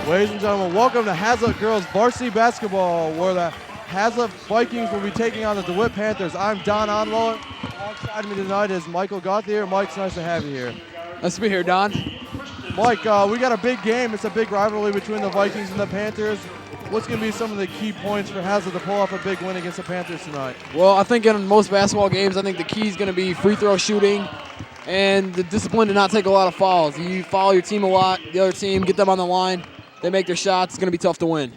Ladies and gentlemen, welcome to Hazlet Girls Varsity Basketball, where the Hazlet Vikings will be taking on the DeWitt Panthers. I'm Don Onwell. Alongside me tonight is Michael Gauthier. Mike, it's nice to have you here. Nice to be here, Don. Mike, we got a big game. It's a big rivalry between the Vikings and the Panthers. What's going to be some of the key points for Hazlet to pull off a big win against the Panthers tonight? Well, I think in most basketball games, I think the key is going to be free throw shooting and the discipline to not take a lot of fouls. You follow your team a lot, the other team, get them on the line. They make their shots. It's going to be tough to win.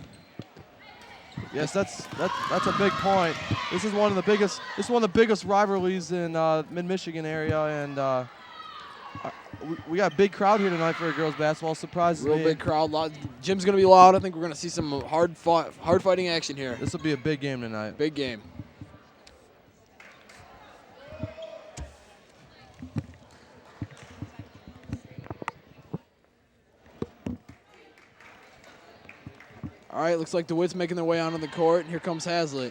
Yes, that's a big point. This is one of the biggest rivalries in mid-Michigan area, and we got a big crowd here tonight for girls basketball. Surprises me. Real big crowd. Gym's going to be loud. I think we're going to see some hard fighting action here. This will be a big game tonight. Big game. All right, looks like DeWitt's making their way onto the court, and here comes Hazlet.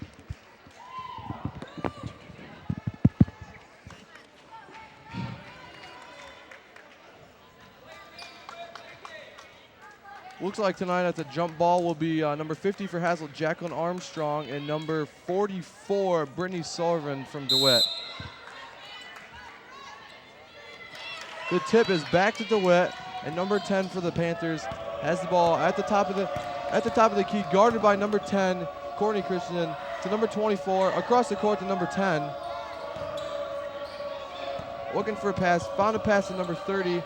Looks like tonight at the jump ball will be number 50 for Hazlet, Jacqueline Armstrong, and number 44, Brittany Sullivan from DeWitt. The tip is back to DeWitt, and number 10 for the Panthers has the ball at the top of the key, guarded by number 10, Courtney Christian, to number 24, across the court to number 10. Looking for a pass, found a pass to number 30.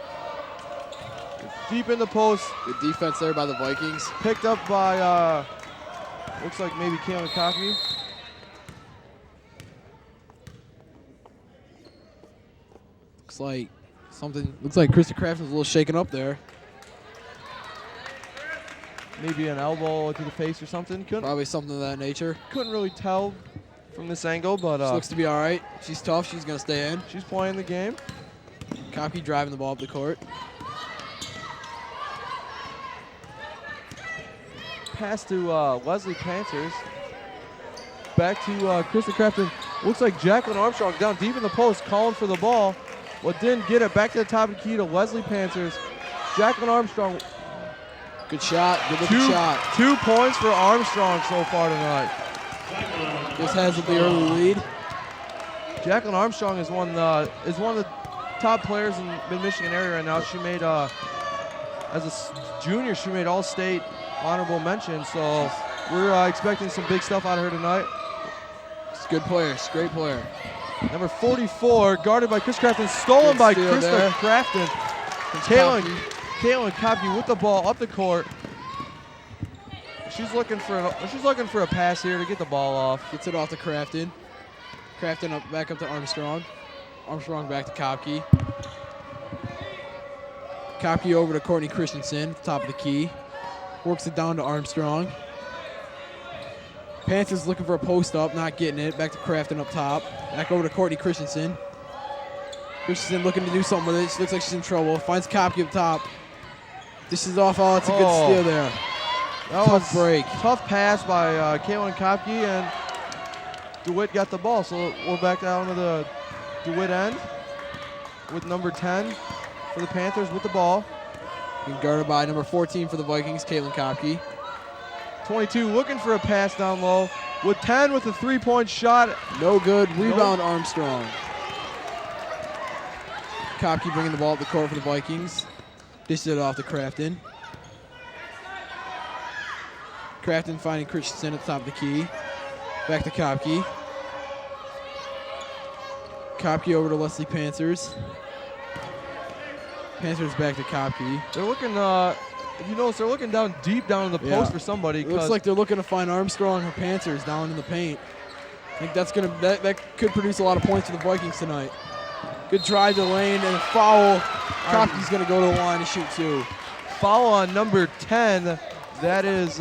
Deep in the post. Good defense there by the Vikings. Picked up by, looks like maybe Kaylin Cockney. Looks like Krista Craft was a little shaken up there. Maybe an elbow to the face or something. Probably something of that nature. Couldn't really tell from this angle, but she looks to be all right. She's tough. She's going to stay in. She's playing the game. Kopke driving the ball up the court. Pass to Leslie Panthers. Back to Krista Crafton. Looks like Jacqueline Armstrong down deep in the post, calling for the ball. But didn't get it. Back to the top of the key to Leslie Panthers. Jacqueline Armstrong. Good shot. Good looking shot. 2 points for Armstrong so far tonight. This has the early lead. Jacqueline Armstrong is one of the top players in the Michigan area right now. She made as a junior, she made All-State honorable mention. So we're expecting some big stuff out of her tonight. She's a good player. She's a great player. Number 44, guarded by Chris Crafton, stolen by Krista Crafton. Kaylin Kopke with the ball up the court. She's looking for a pass here to get the ball off. Gets it off to Crafton. Crafton back up to Armstrong. Armstrong back to Kopke. Kopke over to Courtney Christensen, top of the key. Works it down to Armstrong. Panthers looking for a post up, not getting it. Back to Crafton up top. Back over to Courtney Christensen. Christensen looking to do something with it. She looks like she's in trouble. Finds Kopke up top. This is off. Oh, it's a good steal there. Tough break. Tough pass by Kaylin Kopke, and DeWitt got the ball. So we're back down to the DeWitt end with number 10 for the Panthers with the ball. Being guarded by number 14 for the Vikings, Kaylin Kopke. 22 looking for a pass down low. With 10 with a three-point shot. No good. Rebound Armstrong. Kopke bringing the ball up the court for the Vikings. Dished it off to Crafton. Crafton finding Christensen at the top of the key. Back to Kopke. Kopke over to Leslie Panthers. Panthers back to Kopke. They're looking, if you notice, they're looking down deep down in the post for somebody. It looks like they're looking to find Armstrong or Panthers down in the paint. I think that could produce a lot of points for the Vikings tonight. Good drive to the lane and a foul. Kopke's going to go to the line and shoot two. Foul on number 10. That is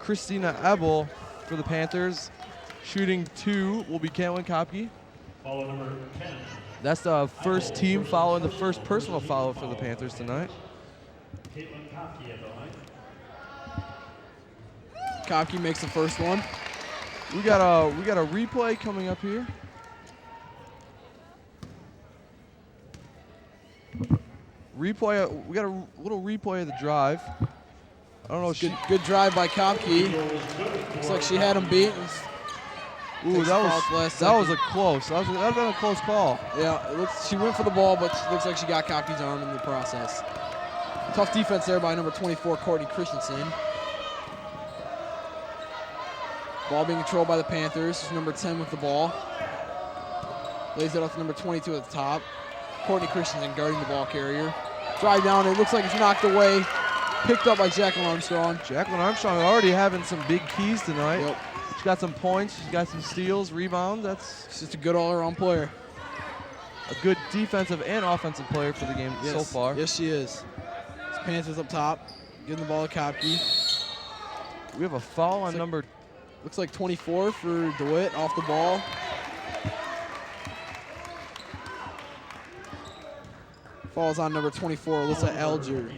Christina Ebel for the Panthers. Shooting two will be Kaylin Kopke. Foul number 10. That's the first team foul and the first personal foul for the Panthers tonight. Caitlin Kopke at the line. Kopke makes the first one. We got a replay coming up here. Replay. We got a little replay of the drive. don't know. If she, Good drive by Kopke. Looks like she had him beat. ooh, Takes that the foul was at last a close. That'd have been a close call. Yeah, it looks, she went for the ball, but it looks like she got Kopke's arm in the process. Tough defense there by number 24, Courtney Christensen. Ball being controlled by the Panthers. Number 10 with the ball. Lays it off to number 22 at the top. Courtney Christensen guarding the ball carrier. Drive down. It looks like it's knocked away. Picked up by Jacqueline Armstrong. Jacqueline Armstrong already having some big keys tonight. Yep. She's got some points. She's got some steals, rebounds. That's She's just a good all-around player. a good defensive and offensive player for the game so far. Yes, she is. It's Panthers up top. Getting the ball to Kopke. We have a foul on number. Looks like 24 for DeWitt off the ball. Falls on number 24, Alyssa Alger.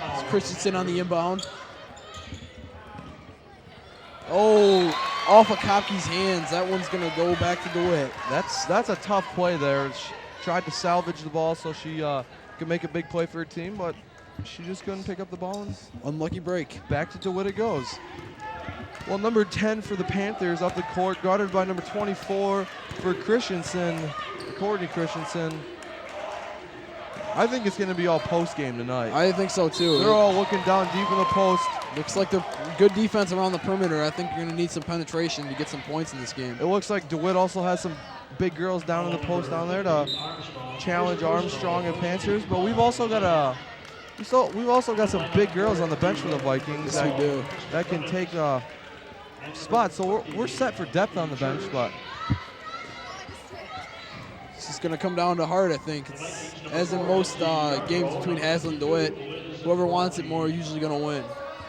It's Christensen on the inbound. Oh, off of Kopke's hands. That one's going to go back to DeWitt. That's a tough play there. She tried to salvage the ball so she could make a big play for her team, but she just couldn't pick up the ball. And Unlucky break. back to DeWitt it goes. Well, number 10 for the Panthers up the court, guarded by number 24 for Christensen, Courtney Christensen. I think it's going to be all post game tonight. I think so too. They're all looking down deep in the post. Looks like the good defense around the perimeter. I think you're going to need some penetration to get some points in this game. It looks like DeWitt also has some big girls down in the post down there to challenge Armstrong and Panthers. But we've also got some big girls on the bench for the Vikings. Yes, we do. That can take spots. So we're set for depth on the bench, but It's just going to come down to heart, I think. As in most games between Haslett and DeWitt, whoever wants it more is usually going to win.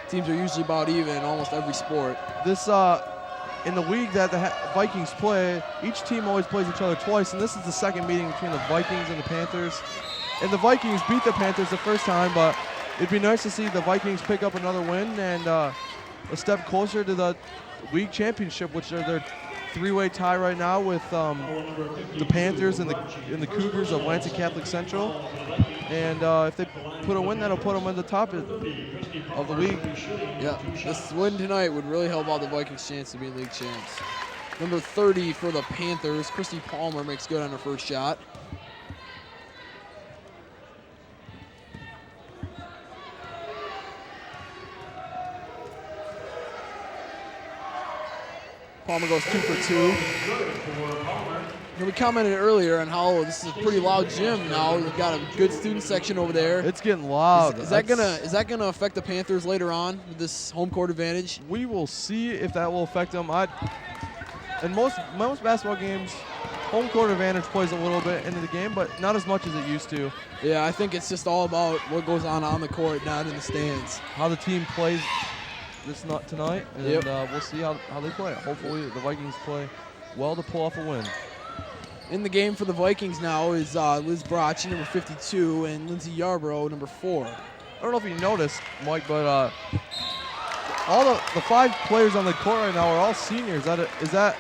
Teams are usually about even in almost every sport. this in the league that the Vikings play, each team always plays each other twice, and this is the second meeting between the Vikings and the Panthers. And the Vikings beat the Panthers the first time, but it'd be nice to see the Vikings pick up another win and a step closer to the league championship, which are their three-way tie right now with the Panthers and the Cougars of Lansing Catholic Central. And if they put a win, that'll put them at the top of the league. Yeah, this win tonight would really help out the Vikings' chance to be league champs. Number 30 for the Panthers, Christy Palmer makes good on her first shot. Palmer goes 2 for 2. We commented earlier on how this is a pretty loud gym now. We've got a good student section over there. It's getting loud. Is that gonna affect the Panthers later on with this home court advantage? We will see if that will affect them. In most basketball games, home court advantage plays a little bit into the game, but not as much as it used to. Yeah, I think it's just all about what goes on the court, not in the stands. How the team plays tonight, and Yep. we'll see how they play. Hopefully the Vikings play well to pull off a win. In the game for the Vikings now is Liz Bracci, number 52, and Lindsay Yarbrough, number 4. I don't know if you noticed, Mike, but all the 5 players on the court right now are all seniors. Is that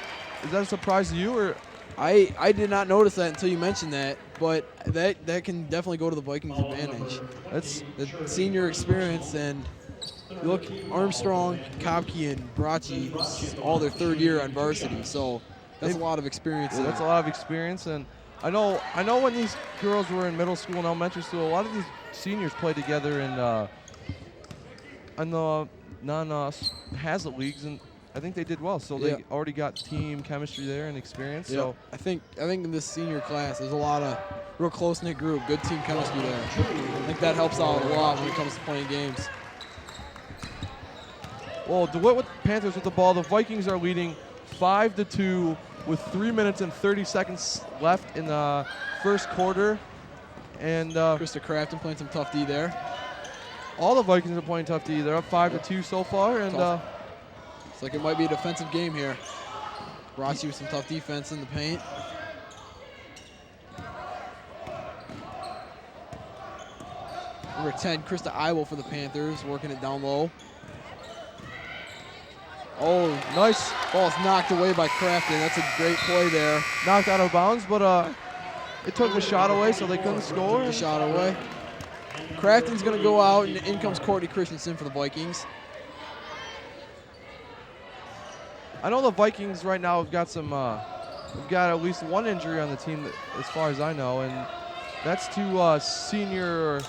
a surprise to you, or? I did not notice that until you mentioned that, but that can definitely go to the Vikings' advantage. That's The senior experience, and you look, Armstrong, Kopke, and Bracci, all their third year on varsity, so that's a lot of experience. Yeah, that's a lot of experience, and I know when these girls were in middle school and elementary school, a lot of these seniors played together in the non-Haslett leagues, and I think they did well. So they already got team chemistry there and experience. Yeah. So I think in this senior class, there's a lot of real close-knit group, good team chemistry there. I think that helps out a lot when it comes to playing games. well, DeWitt with the Panthers with the ball. The Vikings are leading 5-2 with 3 minutes and 30 seconds left in the first quarter, and Krista Crafton playing some tough D there. all the Vikings are playing tough D. They're up 5-2 so far, and Looks like it might be a defensive game here. Bracci with some tough defense in the paint. Number 10, Krista Iwell for the Panthers, working it down low. Oh, nice ball's knocked away by Crafton. That's a great play there. knocked out of bounds, but it took the shot away, so they couldn't score. The shot away. Crafton's going to go out, and in comes Courtney Christensen for the Vikings. I know the Vikings right now have got some. We've got at least one injury on the team, as far as I know, and that's to senior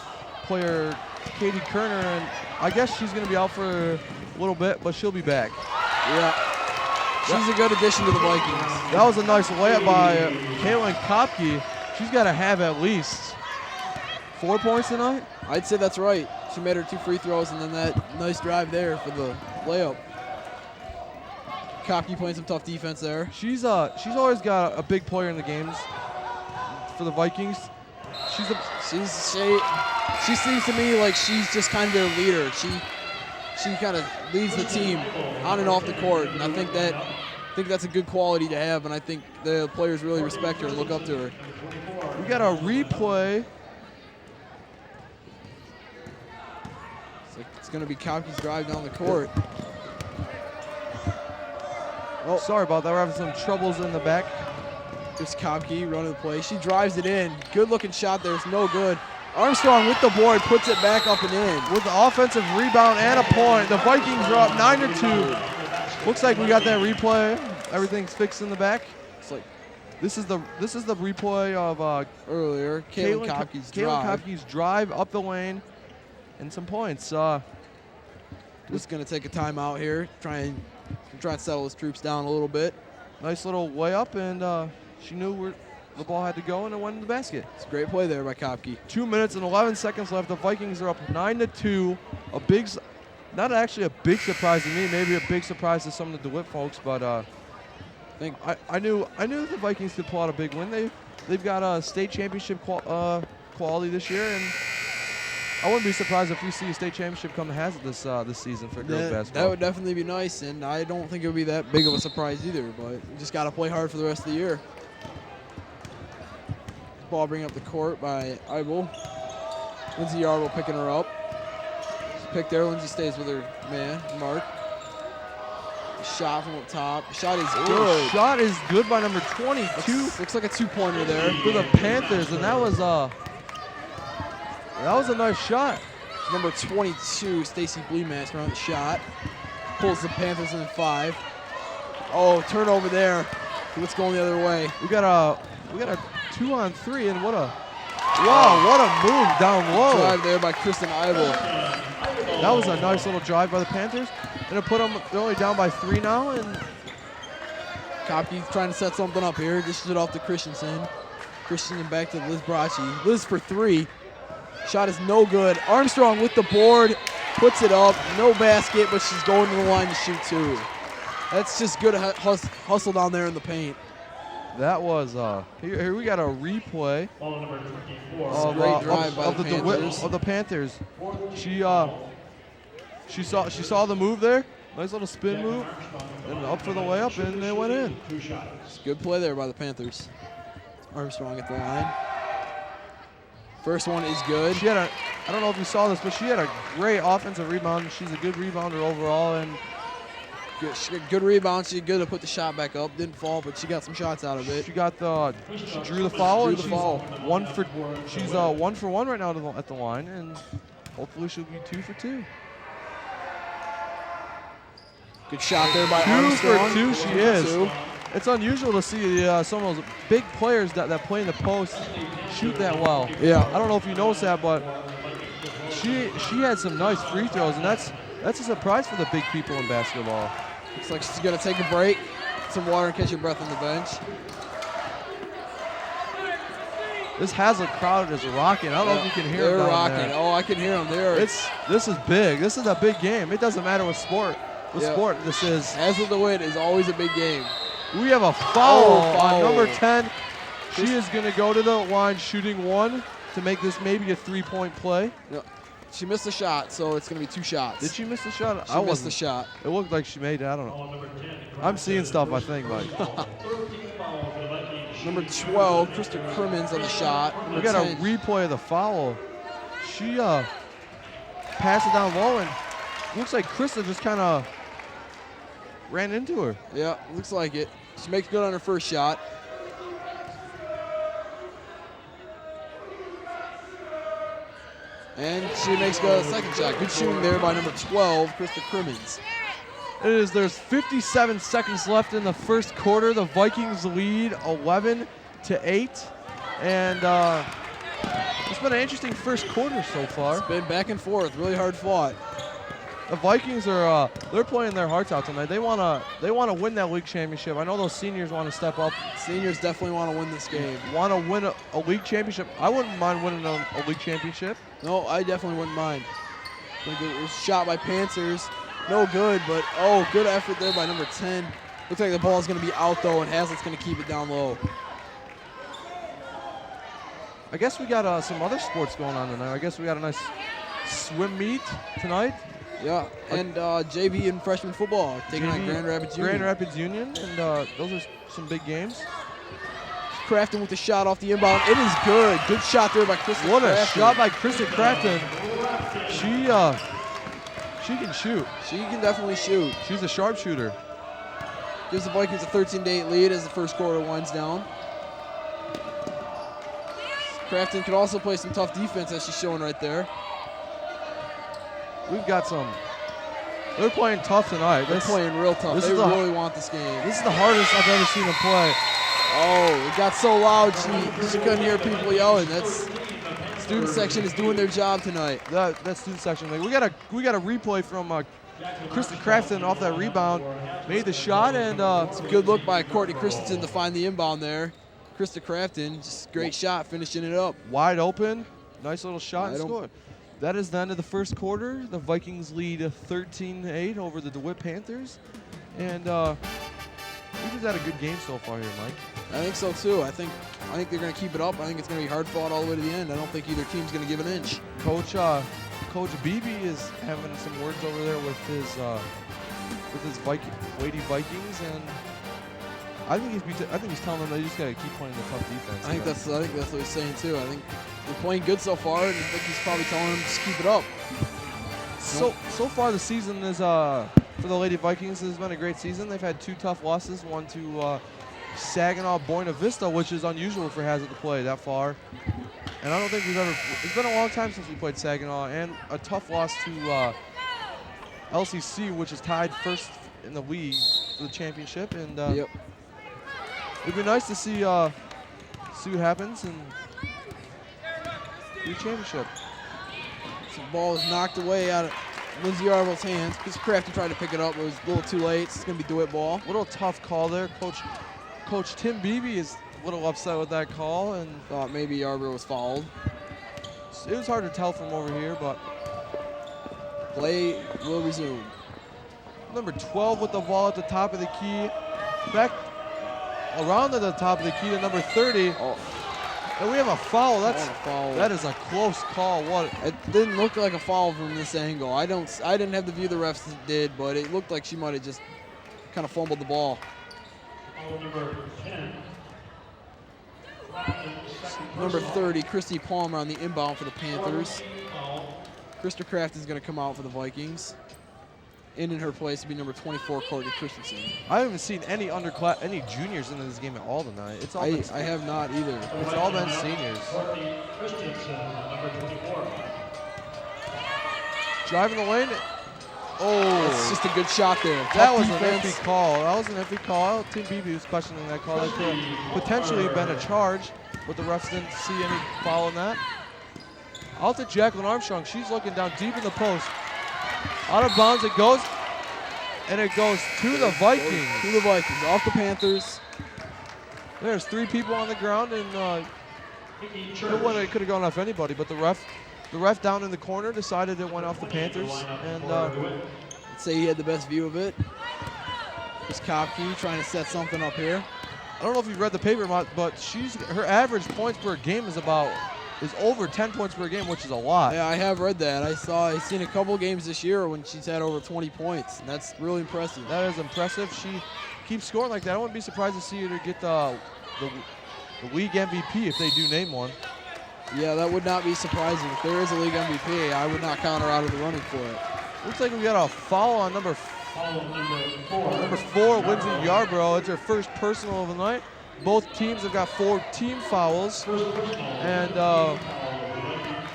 player Katie Kerner, and I guess she's going to be out for a little bit, but she'll be back. Yeah. She's a good addition to the Vikings. That was a nice layup by Caitlin Kopke. She's got to have at least 4 points tonight. I'd say that's right. She made her 2 free throws, and then that nice drive there for the layup. Kopke playing some tough defense there. She's always got a big player in the games for the Vikings. She seems to me like she's just kind of their leader. She kind of leads the team on and off the court, and I think that's a good quality to have, and I think the players really respect her and look up to her. We got a replay. It's going to be Kopke's drive down the court. Oh, sorry about that. We're having some troubles in the back. There's Kopke running the play. She drives it in. Good looking shot there. It's no good. Armstrong with the board puts it back up and in. With the offensive rebound and a point, the Vikings are up 9-2. Looks like we got that replay. Everything's fixed in the back. It's like this is the replay of earlier. Caitlin Kopke's drive up the lane and some points. Just gonna take a timeout here. Try and settle his troops down a little bit. Nice little way-up, and she knew where the ball had to go, and it went in the basket. It's a great play there by Kopke. 2 minutes and 11 seconds left. The Vikings are up 9-2. Not actually a big surprise to me. Maybe a big surprise to some of the DeWitt folks, but I knew that the Vikings could pull out a big win. They've got a state championship quality this year, and I wouldn't be surprised if we see a state championship come to Hazard this season for girls basketball. That would definitely be nice, and I don't think it would be that big of a surprise either, but we just got to play hard for the rest of the year. Ball bring up the court by Eibel. Lindsay Yarble picking her up. She's picked there. Lindsay stays with her man, Mark. Shot from up top. Shot is good. Shot is good by number 22. Looks like a 2-pointer there. For the Panthers, and that was a nice shot. Number 22, Stacy Bleemaster on the shot. Pulls the Panthers in 5. Oh, turnover there. What's going the other way? We got a 2-on-3, and what a move down low. Drive there by Kristen Eibel. That was a nice little drive by the Panthers. Gonna put them, they're only down by 3 now, and Kopke's trying to set something up here. Dishes it off to Christensen. Christensen back to Liz Bracci. Liz for 3. Shot is no good. Armstrong with the board, puts it up. No basket, but she's going to the line to shoot 2. That's just good hustle down there in the paint. That was here we got a replay Of great drive by the Panthers. Of the Panthers. She saw the move there. Nice little spin move, and up for the layup, and they went in. Good play there by the Panthers. Armstrong at the line. First one is good. I don't know if you saw this, but she had a great offensive rebound. She's a good rebounder overall, and good rebound. She's good to put the shot back up. Didn't fall, but she got some shots out of it. she drew the foul. She's 1 for 1 right now at the line, and hopefully she'll be 2 for 2. Good shot there by 2 Armstrong. for 2 she is. It's unusual to see some of those big players that play in the post shoot that well. Yeah. I don't know if you noticed that, but she had some nice free throws, and that's a surprise for the big people in basketball. Looks like she's going to take a break, get some water, and catch your breath on the bench. This Hazlitt crowd is rocking. I don't know if you can hear them. They're down rocking. there. Oh, I can hear them there. This is big. This is a big game. It doesn't matter what sport. Sport this is. Hazlitt DeWitt is always a big game. We have a foul on number 10. She is going to go to the line shooting 1 to make this maybe a 3-point play. No, she missed the shot, so it's going to be 2 shots. Did she miss the shot? She missed the shot. It looked like she made it. I don't know. I'm seeing stuff, I think, Mike. Number 12, Krista Crimmins on the shot. We got a replay of the foul. She passed it down low, and looks like Krista just kind of ran into her. Yeah, looks like it. She makes good on her first shot. And she makes the second shot. Good shooting there by number 12, Krista Crimmins. There's 57 seconds left in the first quarter. The Vikings lead 11-8. And it's been an interesting first quarter so far. It's been back and forth, really hard fought. The Vikings are they're playing their hearts out tonight. They wanna win that league championship. I know those seniors want to step up. Seniors definitely want to win this game. Want to win a league championship. I wouldn't mind winning a league championship. No, I definitely wouldn't mind. It was shot by Panthers. No good, but good effort there by number 10. Looks like the ball is going to be out though, and Hazlitt's going to keep it down low. I guess we got some other sports going on tonight. I guess we got a nice swim meet tonight. Yeah, and JV and freshman football taking on Grand Rapids Union. Grand Rapids Union, and those are some big games. Crafton with the shot off the inbound. It is good. Good shot there by Kristen What Crafton. a shot by Kristen Crafton. She can shoot. She can definitely shoot. She's a sharpshooter. Gives the Vikings a 13-8 lead as the first quarter winds down. Crafton could also play some tough defense as she's showing right there. We've got some. They're playing tough tonight. They're playing real tough. They really want this game. This is the hardest I've ever seen them play. Oh, it got so loud she couldn't hear people yelling. That's student section is doing their job tonight. That student section. Like, we got a replay from Kristen Crafton off that rebound. Made the shot, and it's a good look by Courtney Christensen to find the inbound there. Krista Crafton, just great shot, finishing it up. Wide open, nice little shot and score. That is the end of the first quarter. The Vikings lead 13-8 over the DeWitt Panthers. And we've just had a good game so far here, Mike. I think so too. I think they're going to keep it up. I think it's going to be hard fought all the way to the end. I don't think either team's going to give an inch. Coach Beebe is having some words over there with his Lady Vikings, and I think he's telling them they just got to keep playing the tough defense. I think that's what he's saying too. I think they're playing good so far, and I think he's probably telling them just keep it up. So far the season is for the Lady Vikings has been a great season. They've had 2 tough losses, one to Saginaw Buena Vista, which is unusual for Hazlitt to play that far. And I don't think it's been a long time since we played Saginaw, and a tough loss to LCC, which is tied first in the league for the championship. And yep. It'd be nice to see what happens and the championship. So the ball is knocked away out of Lindsay Arville's hands. Chris Crafton tried to pick it up, but it was a little too late. It's going to be DeWitt ball. Little tough call there. Coach Tim Beebe is a little upset with that call and thought maybe Arbor was fouled. It was hard to tell from over here, but play will resume. Number 12 with the ball at the top of the key. Back around to the top of the key to number 30. Oh. And we have a foul. That's a foul. That is a close call. What? It didn't look like a foul from this angle. I didn't have the view the refs did, but it looked like she might have just kind of fumbled the ball. Number 10. Number 30, Christy Palmer on the inbound for the Panthers. Krista Crafton is going to come out for the Vikings. In her place to be number 24, Courtney Christensen. I haven't seen any juniors in this game at all tonight. It's all I have not either. It's all been seniors. Courtney Christensen, number 24. Driving the lane. Oh, it's just a good shot there. That was an iffy call. That was an iffy call. Tim Beebe was questioning that call. That could have potentially been a charge, but the refs didn't see any foul in that. Out to Jacqueline Armstrong. She's looking down deep in the post. Out of bounds it goes, and it goes to the Vikings. To the Vikings, off the Panthers. There's 3 people on the ground, and it could have gone off anybody, but the ref down in the corner decided it went off the Panthers, and I'd say he had the best view of it. Just Kopke trying to set something up here. I don't know if you've read the paper, but her average points per game is over 10 points per game, which is a lot. Yeah, I have read that. I've seen a couple games this year when she's had over 20 points, and that's really impressive. That is impressive. She keeps scoring like that. I wouldn't be surprised to see her to get the league MVP if they do name one. Yeah, that would not be surprising. If there is a league MVP, I would not count her out of the running for it. Looks like we got a foul on number 4, Lindsay Yarbrough. It's her first personal of the night. Both teams have got 4 team fouls, and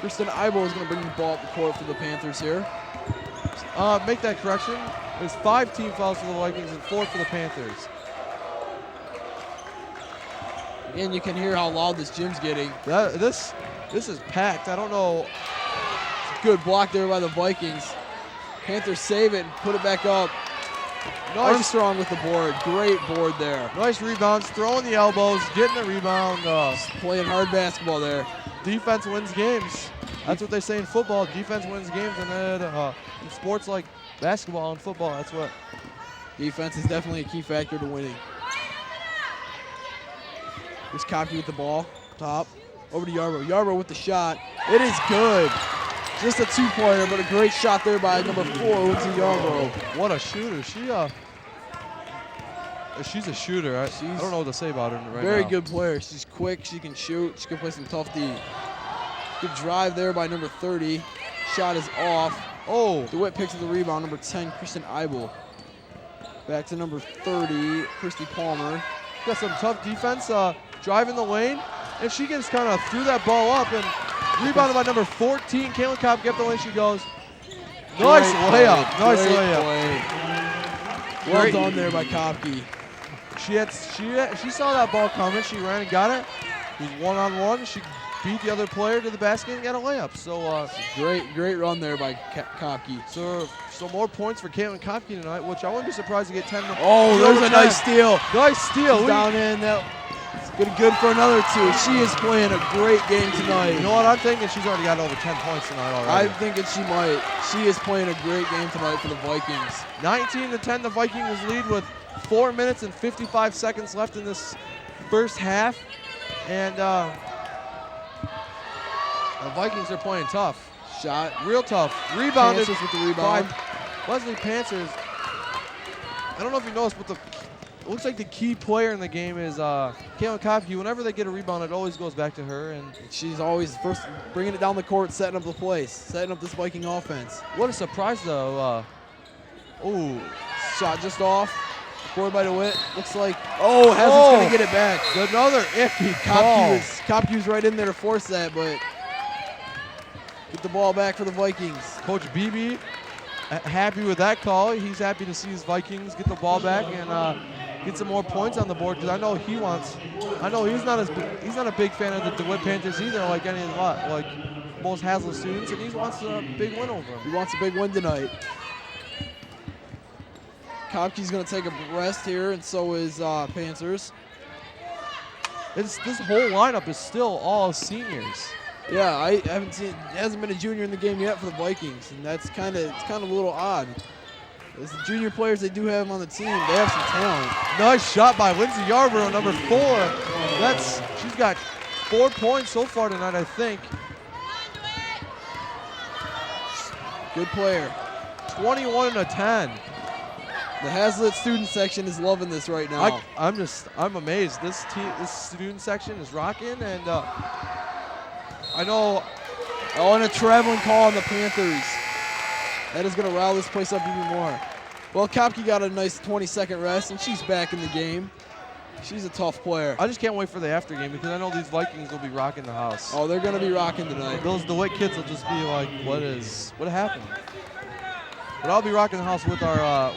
Kristen Eibel is going to bring the ball up the court for the Panthers here. Make that correction. There's 5 team fouls for the Vikings and 4 for the Panthers. Again, you can hear how loud this gym's getting. This is packed. I don't know. Good block there by the Vikings. Panthers save it and put it back up. Nice. Armstrong with the board. Great board there. Nice rebounds, throwing the elbows, getting the rebound. Playing hard basketball there. Defense wins games. That's what they say in football. Defense wins games, and then in sports like basketball and football, that's what. Defense is definitely a key factor to winning. Here's Kopke with the ball, top. Over to Yarbrough. Yarbrough with the shot. It is good. Just a 2-pointer, but a great shot there by number 4, Lindsay Yarbrough. What a shooter. She's a shooter. I don't know what to say about her right now. Very good player. She's quick. She can shoot. She can play some tough D. Good drive there by number 30. Shot is off. Oh. DeWitt picks up the rebound. Number 10, Kristen Eibel. Back to number 30, Christy Palmer. Got some tough defense, driving the lane, and she just kind of threw that ball up and rebounded by number 14, Caitlin Kopp. Get the lane, she goes. Nice layup. Nice layup. Well done there by Kopke. She saw that ball coming. She ran and got it. It was one-on-one. She beat the other player to the basket and got a layup. So great run there by Kopke. So more points for Caitlin Kopke tonight, which I wouldn't be surprised to get 10. Oh, there's a 10. nice steal. Nice steal. She's down in. It's good for another 2. She is playing a great game tonight. You know what I'm thinking? She's already got over 10 points tonight already. I'm thinking she might. She is playing a great game tonight for the Vikings. 19-10, the Vikings lead with 4 minutes and 55 seconds left in this first half. And the Vikings are playing tough. Shot. Real tough. Rebounded Panthers with the rebound. by Wesley Panthers. I don't know if you noticed, but it looks like the key player in the game is Caitlin Kopke. Whenever they get a rebound, it always goes back to her. And she's always first bringing it down the court, setting up the place, setting up this Viking offense. What a surprise, though. Shot just off. Scored by DeWitt. Looks like, Haslett going to get it back. Another iffy call. Kopke was right in there to force that, but get the ball back for the Vikings. Coach Beebe happy with that call. He's happy to see his Vikings get the ball back and get some more points on the board, because I know he's not a big fan of the DeWitt Panthers either, like most Haslett students, and he wants a big win over them. He wants a big win tonight. Kopke's going to take a rest here, and so is Panthers. This whole lineup is still all seniors. Yeah, I haven't seen. Hasn't been a junior in the game yet for the Vikings, and that's kind of a little odd. As the junior players they do have on the team, they have some talent. Nice shot by Lindsay Yarbrough, number 4. She's got 4 points so far tonight, I think. Good player. 21-10. The Haslett student section is loving this right now. I'm amazed. This student section is rocking, and I know. And a traveling call on the Panthers. That is going to rile this place up even more. Well, Kopke got a nice 20-second rest, and she's back in the game. She's a tough player. I just can't wait for the after game, because I know these Vikings will be rocking the house. Oh, they're going to be rocking tonight. Those DeWitt kids will just be like, what happened? But I'll be rocking the house with our own.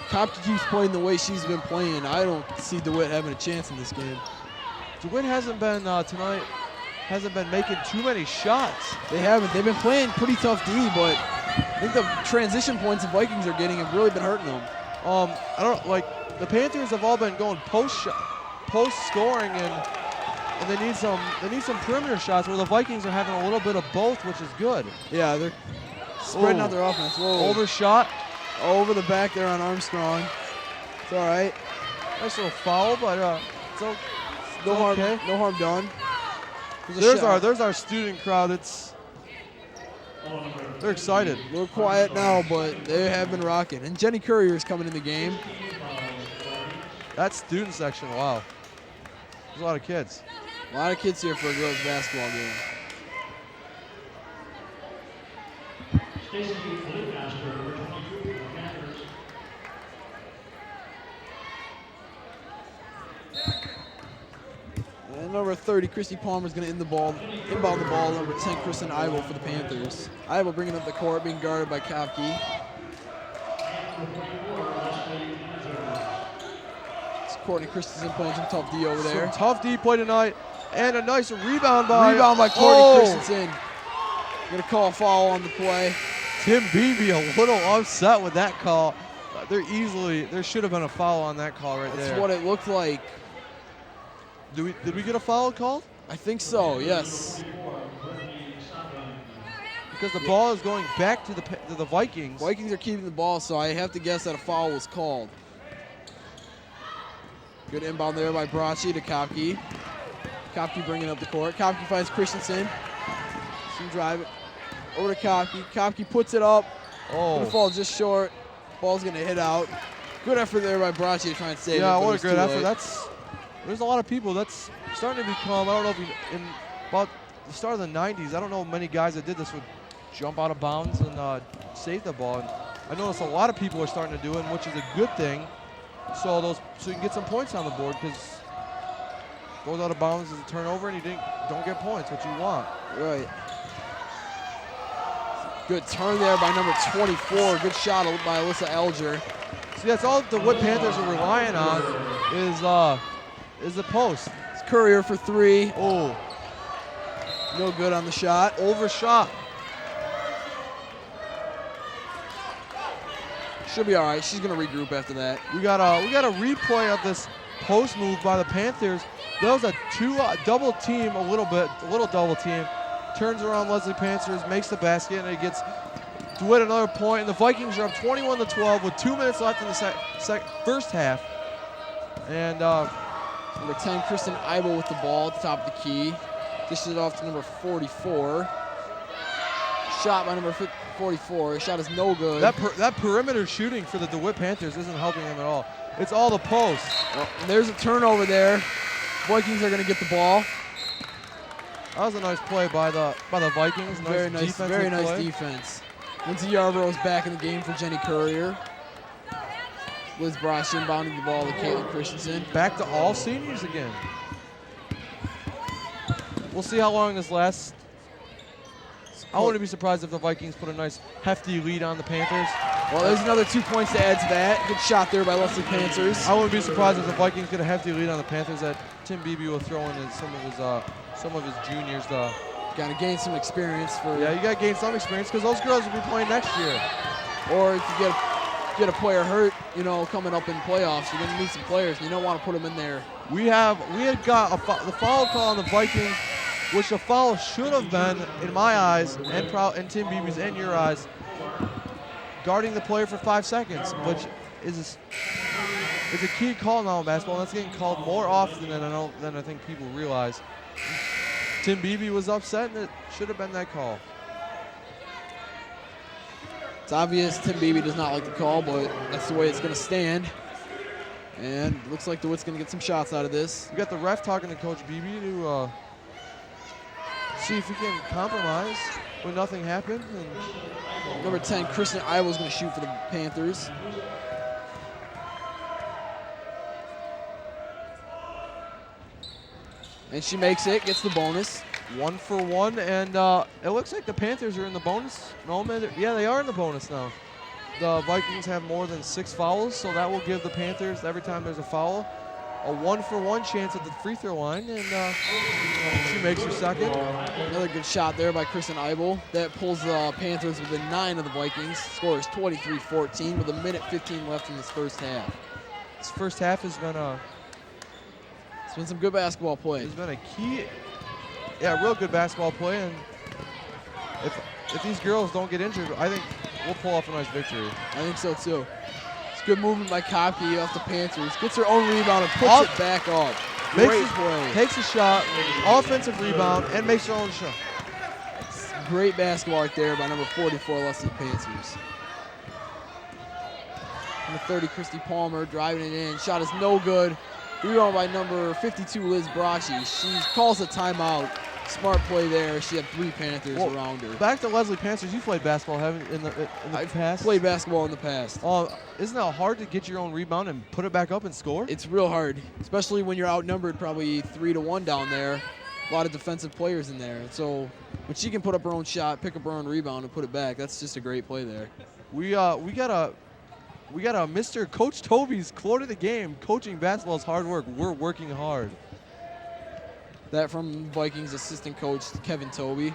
Kopke keeps playing the way she's been playing. I don't see DeWitt having a chance in this game. DeWitt hasn't been tonight. Hasn't been making too many shots. They haven't. They've been playing pretty tough D, but I think the transition points the Vikings are getting have really been hurting them. I don't like the Panthers have all been going post scoring, and they need some perimeter shots, where the Vikings are having a little bit of both, which is good. Yeah, they're spreading out their offense. Whoa. Overshot. Over the back there on Armstrong. It's all right. Nice little foul, but it's okay. No harm done. There's our student crowd. They're excited. A little quiet now, but they have been rocking. And Jenny Courier is coming in the game. That student section, wow. There's a lot of kids. A lot of kids here for a girls' basketball game. Stacey Fleetmaster, number 22, Panthers. And Number 30, Christy Palmer is going to inbound the ball. Number 10, Kristen Ivo for the Panthers. Ivo bringing up the court, being guarded by Kopke. It's Courtney Christensen playing some tough D over there. Some tough D play tonight, and a nice rebound by Courtney Christensen. Going to call a foul on the play. Tim Beebe a little upset with that call. There should have been a foul on that call right there. That's what it looked like. Did we get a foul called? I think so, yes. Because the ball is going back to the Vikings. Vikings are keeping the ball, so I have to guess that a foul was called. Good inbound there by Bracci to Kopke. Kopke bringing up the court. Kopke finds Christensen. Some drive it over to Kopke. Kopke puts it up. Gonna fall just short. Ball's gonna hit out. Good effort there by Bracci to try and save it. Yeah, what a great effort. There's a lot of people that's starting to become, I don't know if in about the start of the 90s, I don't know many guys that did this would jump out of bounds and save the ball. And I noticed a lot of people are starting to do it, which is a good thing. So you can get some points on the board, because goes out of bounds is a turnover and you don't get points, which you want. Right. Good turn there by number 24. Good shot by Alyssa Alger. See, that's all the DeWitt Panthers are relying on is the post. It's Courier for three. Oh. No good on the shot. Overshot. She'll be all right. She's going to regroup after that. We got a replay of this post move by the Panthers. There was a double team, a little double team. Turns around Leslie Panthers, makes the basket, and it gets DeWitt another point. And the Vikings are up 21-12 with 2 minutes left in the first half. And number 10, Kristen Eibel with the ball at the top of the key. Dishes it off to number 44. Shot by number 44. Shot is no good. That perimeter shooting for the DeWitt Panthers isn't helping them at all. It's all the posts. Well, there's a turnover there. Vikings are going to get the ball. That was a nice play by the Vikings. Very nice defense. Lindsay Yarbrough is back in the game for Jenny Courier. Liz Bracci inbounding the ball to Caitlin Christensen. Back to all seniors again. We'll see how long this lasts. I wouldn't be surprised if the Vikings put a nice hefty lead on the Panthers. Well, there's another 2 points to add to that. Good shot there by Leslie Panthers. I wouldn't be surprised if the Vikings get a hefty lead on the Panthers, that Tim Beebe will throw in some of his juniors. Got to gain some experience for. Yeah, you got to gain some experience, because those girls will be playing next year. Or if you get a player hurt, coming up in playoffs, you're going to need some players. You don't want to put them in there. We had got the foul call on the Vikings, which the foul should have been, in my eyes, and Tim Beebe's and your eyes, guarding the player for 5 seconds, which is a key call now in basketball, and that's getting called more often than I think people realize. Tim Beebe was upset, and it should have been that call. It's obvious Tim Beebe does not like the call, but that's the way it's going to stand. And it looks like DeWitt's going to get some shots out of this. We got the ref talking to Coach Beebe to see if he can compromise when nothing happened. And number 10, Kristen Eibel is going to shoot for the Panthers. And she makes it, gets the bonus. 1 for 1, and it looks like the Panthers are in the bonus moment. Yeah, they are in the bonus now. The Vikings have more than 6 fouls, so that will give the Panthers, every time there's a foul, a 1 for 1 chance at the free throw line, and she makes her second. Another good shot there by Kristen Eibel. That pulls the Panthers within 9 of the Vikings. Score is 23-14 with 1:15 left in this first half. This first half has been it's been some good basketball play. It's been a key, real good basketball play, and if these girls don't get injured, I think we'll pull off a nice victory. I think so too. It's good movement by Kopke off the Panthers. Gets her own rebound and puts it back up. Great play. Takes a shot, offensive rebound, and makes her own shot. It's great basketball right there by number 44, Leslie Panthers. Number 30, Christy Palmer driving it in. Shot is no good. Rebound by number 52, Liz Bracci. She calls a timeout. Smart play there. She had 3 Panthers around her. Back to Leslie Panthers. You played basketball, haven't you, in the past? Played basketball in the past. Isn't it hard to get your own rebound and put it back up and score? It's real hard, especially when you're outnumbered probably 3-1 down there. A lot of defensive players in there. So when she can put up her own shot, pick up her own rebound, and put it back, that's just a great play there. We got a Mr. Coach Toby's quote of the game. Coaching basketball is hard work. We're working hard. That from Vikings assistant coach Kevin Toby.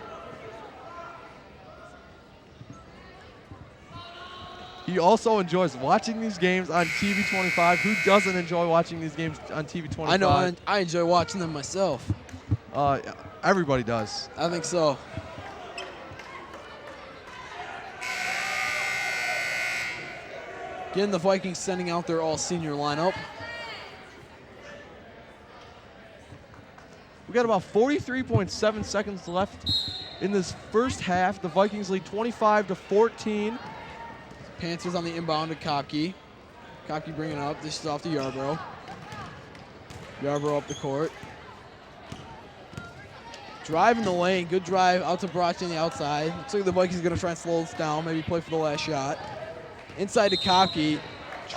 He also enjoys watching these games on TV 25. Who doesn't enjoy watching these games on TV 25? I know, I enjoy watching them myself. Everybody does. I think so. Again, the Vikings sending out their all-senior lineup. We got about 43.7 seconds left in this first half. The Vikings lead 25-14. Panthers on the inbound to Kopke. Kopke bringing it up. This is off to Yarbrough. Yarbrough up the court. Drive in the lane. Good drive out to Broch on the outside. Looks like the Vikings are going to try and slow this down. Maybe play for the last shot. Inside to Kopke.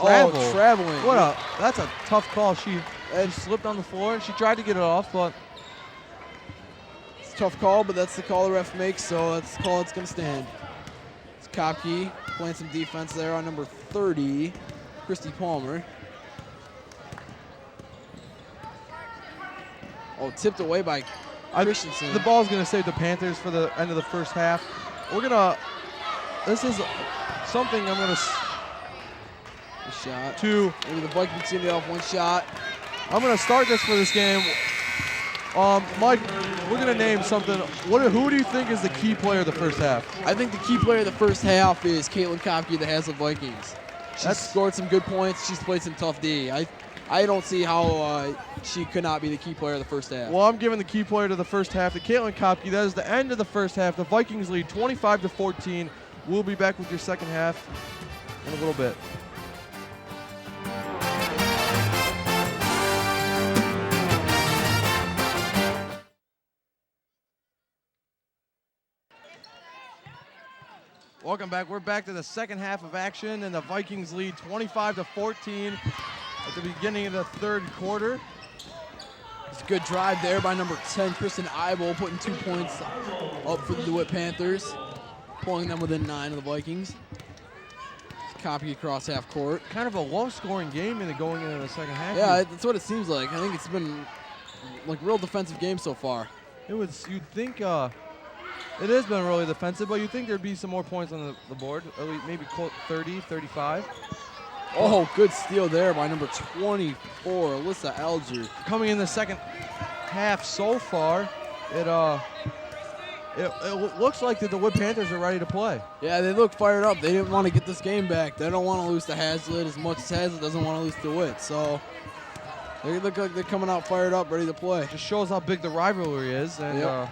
Oh, traveling. That's a tough call. She slipped on the floor and she tried to get it off, but it's a tough call, but that's the call the ref makes, so that's the call that's going to stand. It's Kopke playing some defense there on number 30, Christy Palmer. Oh, tipped away by Christensen. The ball's going to save the Panthers for the end of the first half. This is something I'm going to. Shot. Maybe the Vikings get it off one shot. I'm going to start this for this game. Mike, we're going to name something. Who do you think is the key player of the first half? I think the key player of the first half is Caitlin Kopke, the Haslett Vikings. She's scored some good points. She's played some tough D. I don't see how she could not be the key player of the first half. Well, I'm giving the key player to the first half to Caitlin Kopke. That is the end of the first half. The Vikings lead 25-14. We'll be back with your second half in a little bit. Welcome back. We're back to the second half of action, and the Vikings lead 25-14 at the beginning of the third quarter. It's a good drive there by number 10, Kristen Eibel, putting 2 points up for the DeWitt Panthers, pulling them within 9 of the Vikings. Kopke across half court. Kind of a low-scoring game going into the second half. Yeah, that's what it seems like. I think it's been like real defensive game so far. You'd think it has been really defensive, but you'd think there'd be some more points on the board, at least maybe 30, 35. Oh, good steal there by number 24, Alyssa Alger. Coming in the second half so far, it looks like the DeWitt Panthers are ready to play. Yeah, they look fired up. They didn't want to get this game back. They don't want to lose to Haslett as much as Haslett doesn't want to lose to DeWitt. So they look like they're coming out fired up, ready to play. Just shows how big the rivalry is. And yep.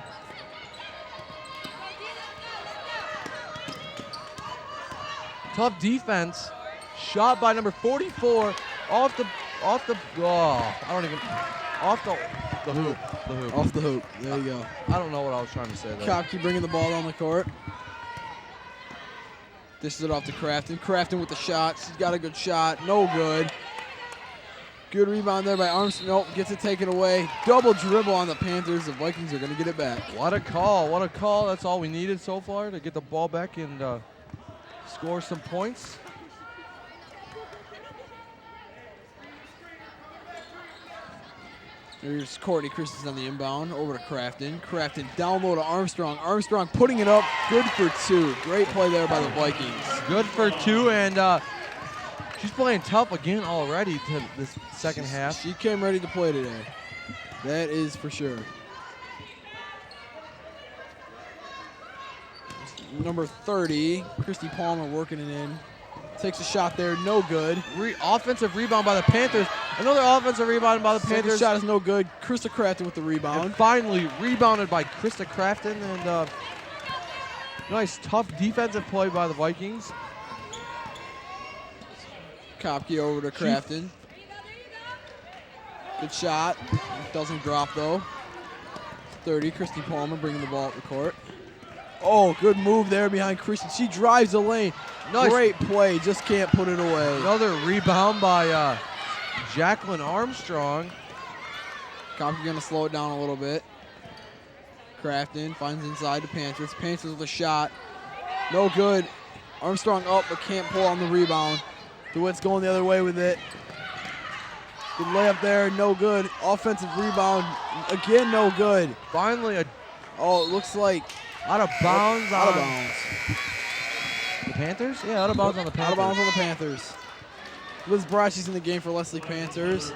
Tough defense. Shot by number 44 off the hoop. Off the hoop. There you go. I don't know what I was trying to say there. Kopke bringing the ball down the court. Dishes it off to Crafton. Crafton with the shot. She's got a good shot. No good. Good rebound there by Armstrong. Nope, gets it taken away. Double dribble on the Panthers. The Vikings are going to get it back. What a call. What a call. That's all we needed so far to get the ball back and score some points. There's Courtney Christensen on the inbound. Over to Crafton. Crafton down low to Armstrong. Armstrong putting it up. Good for 2. Great play there by the Vikings. Good for 2, and she's playing tough again already to this second half. She came ready to play today. That is for sure. Number 30, Christy Palmer working it in. Takes a shot there, no good. Offensive rebound by the Panthers. Another offensive rebound by the Panthers. Second shot is no good. Krista Crafton with the rebound. And finally rebounded by Krista Crafton. And nice, tough defensive play by the Vikings. Kopke over to Crafton. Good shot. Doesn't drop, though. 30. Christy Palmer bringing the ball up the court. Oh, good move there behind Christian. She drives the lane. Nice. Great play, just can't put it away. Another rebound by Jacqueline Armstrong. Kopke gonna slow it down a little bit. Crafton finds inside to Panthers. Panthers with a shot. No good. Armstrong up, but can't pull on the rebound. DeWitt's going the other way with it. Good layup there, no good. Offensive rebound, again, no good. Finally, Oh, it looks like out of bounds. out of bounds. The Panthers? Yeah, out of bounds on the Panthers. Out of bounds on the Panthers. Liz Bracci's in the game for Leslie Panthers.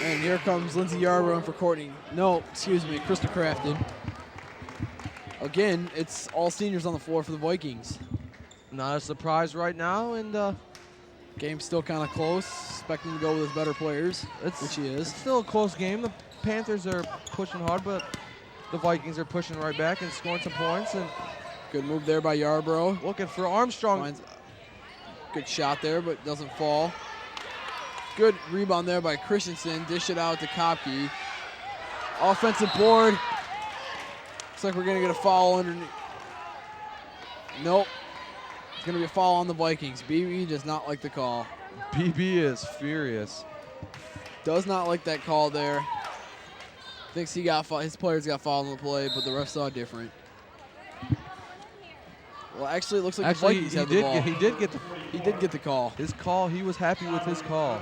And here comes Lindsay Yarbrough for Courtney. No, excuse me, Krista Crafton. Again, it's all seniors on the floor for the Vikings. Not a surprise right now, and Game's still kind of close. Expecting to go with his better players, which he is. It's still a close game. The Panthers are pushing hard, but the Vikings are pushing right back and scoring some points. And Good move there by Yarbrough. looking for Armstrong. Finds good shot there, but doesn't fall. Good rebound there by Christensen. Dish it out to Kopke. Offensive board. Looks like we're going to get a foul underneath. Nope. It's going to be a foul on the Vikings. BB does not like the call. BB is furious. Does not like that call there. Thinks he got his players got fouled on the play, but the ref saw it different. Well, actually, it looks like the Vikings had the ball. He did get the He did get the call. his call. He was happy with his call.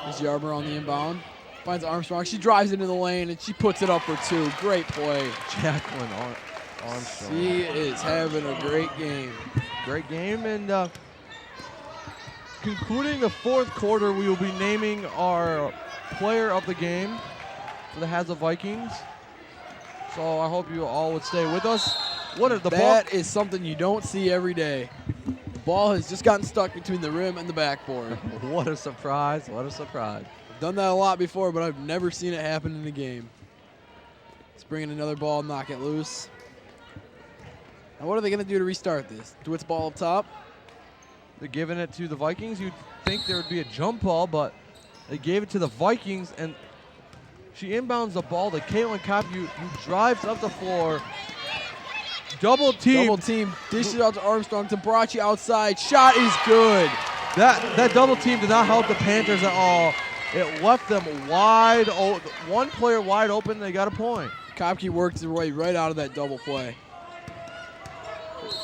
There's Yarbrough on the inbound. Finds Armstrong. She drives into the lane, and she puts it up for two. Great play. Jacqueline Armstrong. She is having a great game. Great game, and concluding the fourth quarter, we will be naming our player of the game for the Hazle Vikings. So I hope you all would stay with us. That is something you don't see every day. The ball has just gotten stuck between the rim and the backboard. What a surprise, what a surprise. I've done that a lot before, but I've never seen it happen in a game. Let's bring in another ball, knock it loose. Now what are they going to do to restart this? DeWitt's ball up top. They're giving it to the Vikings. You'd think there would be a jump ball, but they gave it to the Vikings, and she inbounds the ball to Caitlin Kopke, who drives up the floor. Double team. Double team. Dishes out to Armstrong. To Bracci outside. Shot is good. That double team did not help the Panthers at all. It left them wide open. One player wide open. They got a point. Kopke works her way right out of that double play.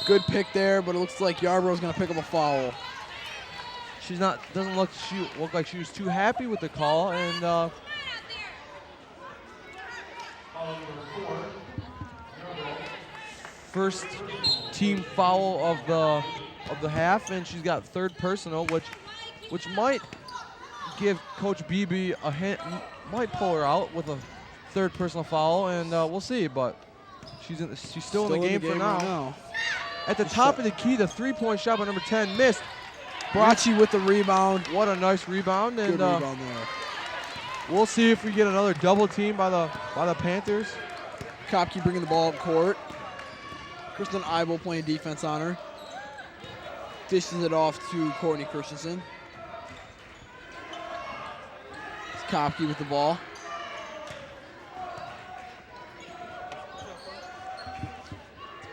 Good pick there, but it looks like Yarbrough's going to pick up a foul. She's not. Doesn't look like she was too happy with the call, and first team foul of the half, and she's got third personal, which might give Coach BB a hint, might pull her out with a third personal foul, and we'll see. But she's still in the game for now. Right now. At the top of the key, the three-point shot by number 10 missed. Bracci with the rebound. What a nice rebound, and Good rebound there. we'll see if we get another double team by the Panthers. Kopke bringing the ball up court. Kristen Eibel playing defense on her. Dishes it off to Courtney Christensen. It's Kopke with the ball.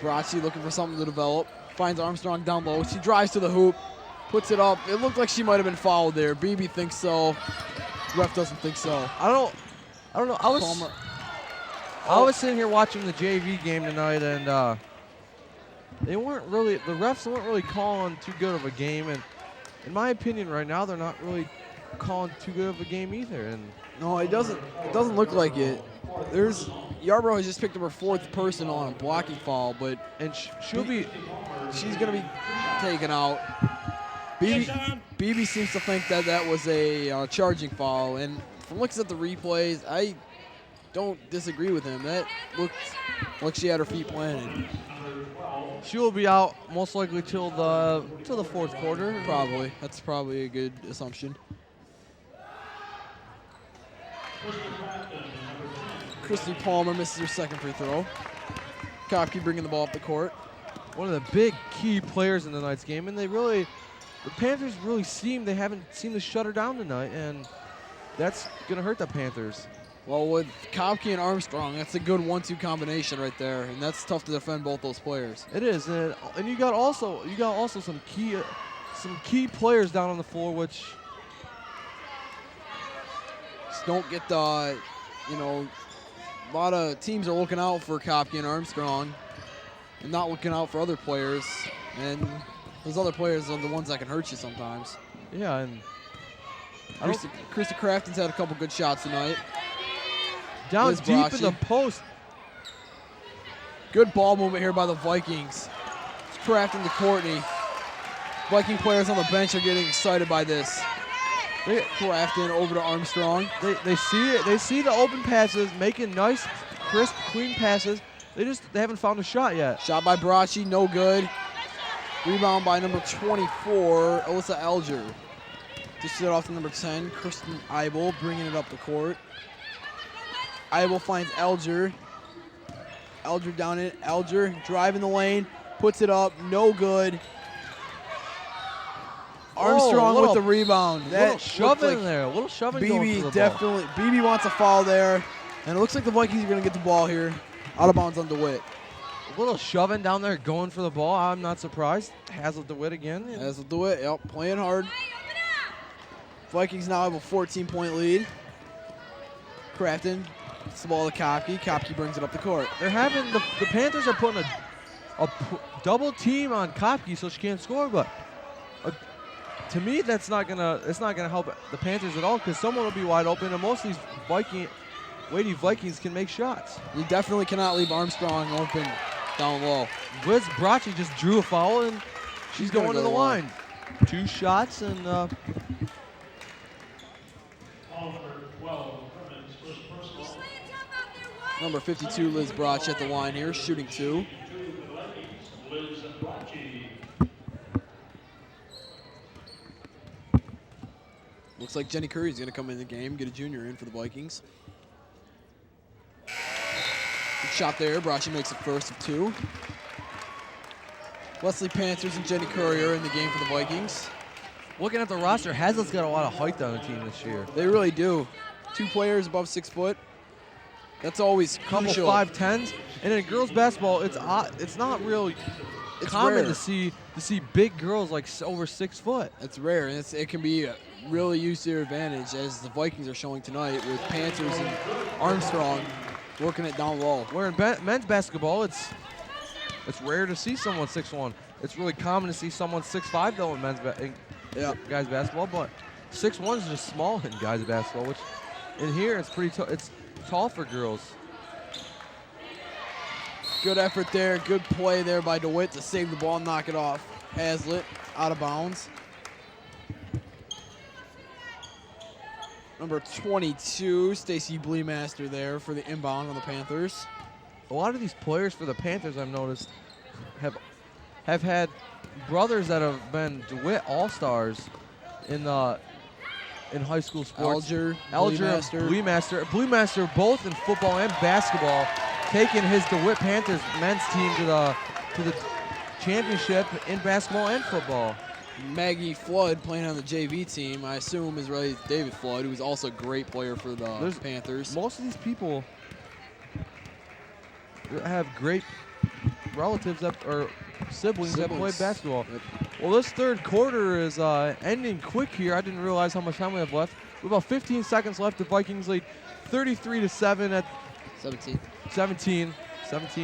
Bracci looking for something to develop. Finds Armstrong down low. She drives to the hoop. Puts it up. It looked like she might have been fouled there. BB thinks so. Ref doesn't think so. I don't know. I was sitting here watching the JV game tonight, and the refs weren't really calling too good of a game, and in my opinion right now they're not really calling too good of a game either. And no, it doesn't look like it. Yarbrough has just picked up her fourth personal on a blocking foul, but she's gonna be taken out. BB seems to think that was a charging foul, and from looking at the replays, I don't disagree with him. That looked like she had her feet planted. She will be out most likely till the fourth quarter. Probably. That's probably a good assumption. Christy Palmer misses her second free throw. Kopke bringing the ball up the court. One of the big key players in tonight's game, and the Panthers really haven't seemed to shut her down tonight, and that's gonna hurt the Panthers. Well, with Kopke and Armstrong, that's a good 1-2 combination right there, and that's tough to defend both those players. It is, and you got also some key players down on the floor, which Just don't get the, you know, a lot of teams are looking out for Kopke and Armstrong and not looking out for other players, and those other players are the ones that can hurt you sometimes. yeah, and Krista Crafton's had a couple good shots tonight. down Liz deep in the Bracci. post. Good ball movement here by the Vikings. It's Crafton to Courtney. Viking players on the bench are getting excited by this. Crafton over to Armstrong. They see it. They see the open passes, making nice, crisp, clean passes. They haven't found a shot yet. Shot by Bracci, no good. Rebound by number 24, Alyssa Alger. Dished it off to number 10, Kristen Eibel, bringing it up the court. Eibel finds Alger. Alger down it. Alger driving the lane, puts it up, no good. Armstrong with the rebound. Little shoving in there. A little shoving going for BB the definitely. BB wants a foul there, and it looks like the Vikings are going to get the ball here. Out of bounds on DeWitt. ball. A little shoving down there, going for the ball. I'm not surprised. Hazel DeWitt again. As with DeWitt, yep, playing hard. Vikings now have a 14-point lead. Crafton gets the ball to Kopke. Kopke brings it up the court. They're having the Panthers are putting a double team on Kopke so she can't score, but to me it's not gonna help the Panthers at all because someone will be wide open, and most of these weighty Vikings can make shots. You definitely cannot leave Armstrong open down low. Liz Bracci just drew a foul, and she's gonna going go to the to the line. line. 2 shots, and Foul number 12, women's first personal. Number 52, Liz Bracci at the line here, shooting 2. To the Vikings, Liz Bracci. Looks like Jenny Curry's going to come in the game, get a junior in for the Vikings. Good shot there. Bracci makes it first of 2. Wesley Panthers and Jenny Curry are in the game for the Vikings. looking at the roster, Hazlitt's got a lot of height on the team this year. They really do. 2 players above 6 foot. That's always Couple crucial. 5'10s, and in girls basketball, it's not real It's common rare. to see big girls like over 6 foot. It's rare, and it can be really used to their advantage, as the Vikings are showing tonight with Panthers and Armstrong working it down low. Where in men's basketball, it's rare to see someone 6'1". It's really common to see someone 6'5" though in guys basketball, but 6'1" is just small in guys basketball. Which in here it's pretty it's tall for girls. Good effort there. Good play there by DeWitt to save the ball and knock it off. Hazlitt out of bounds. Number 22, Stacy Bleemaster there for the inbound on the Panthers. A lot of these players for the Panthers, I've noticed, have had brothers that have been DeWitt All-Stars in high school sports. Alger, Bleemaster, both in football and basketball, taking his DeWitt Panthers men's team to the championship in basketball and football. Maggie Flood playing on the JV team, I assume is really David Flood, who's also a great player for the Panthers. Most of these people have great relatives or siblings that play basketball. Yep. Well, this third quarter is ending quick here. I didn't realize how much time we have left. With about 15 seconds left, the Vikings lead 33-7 at 17,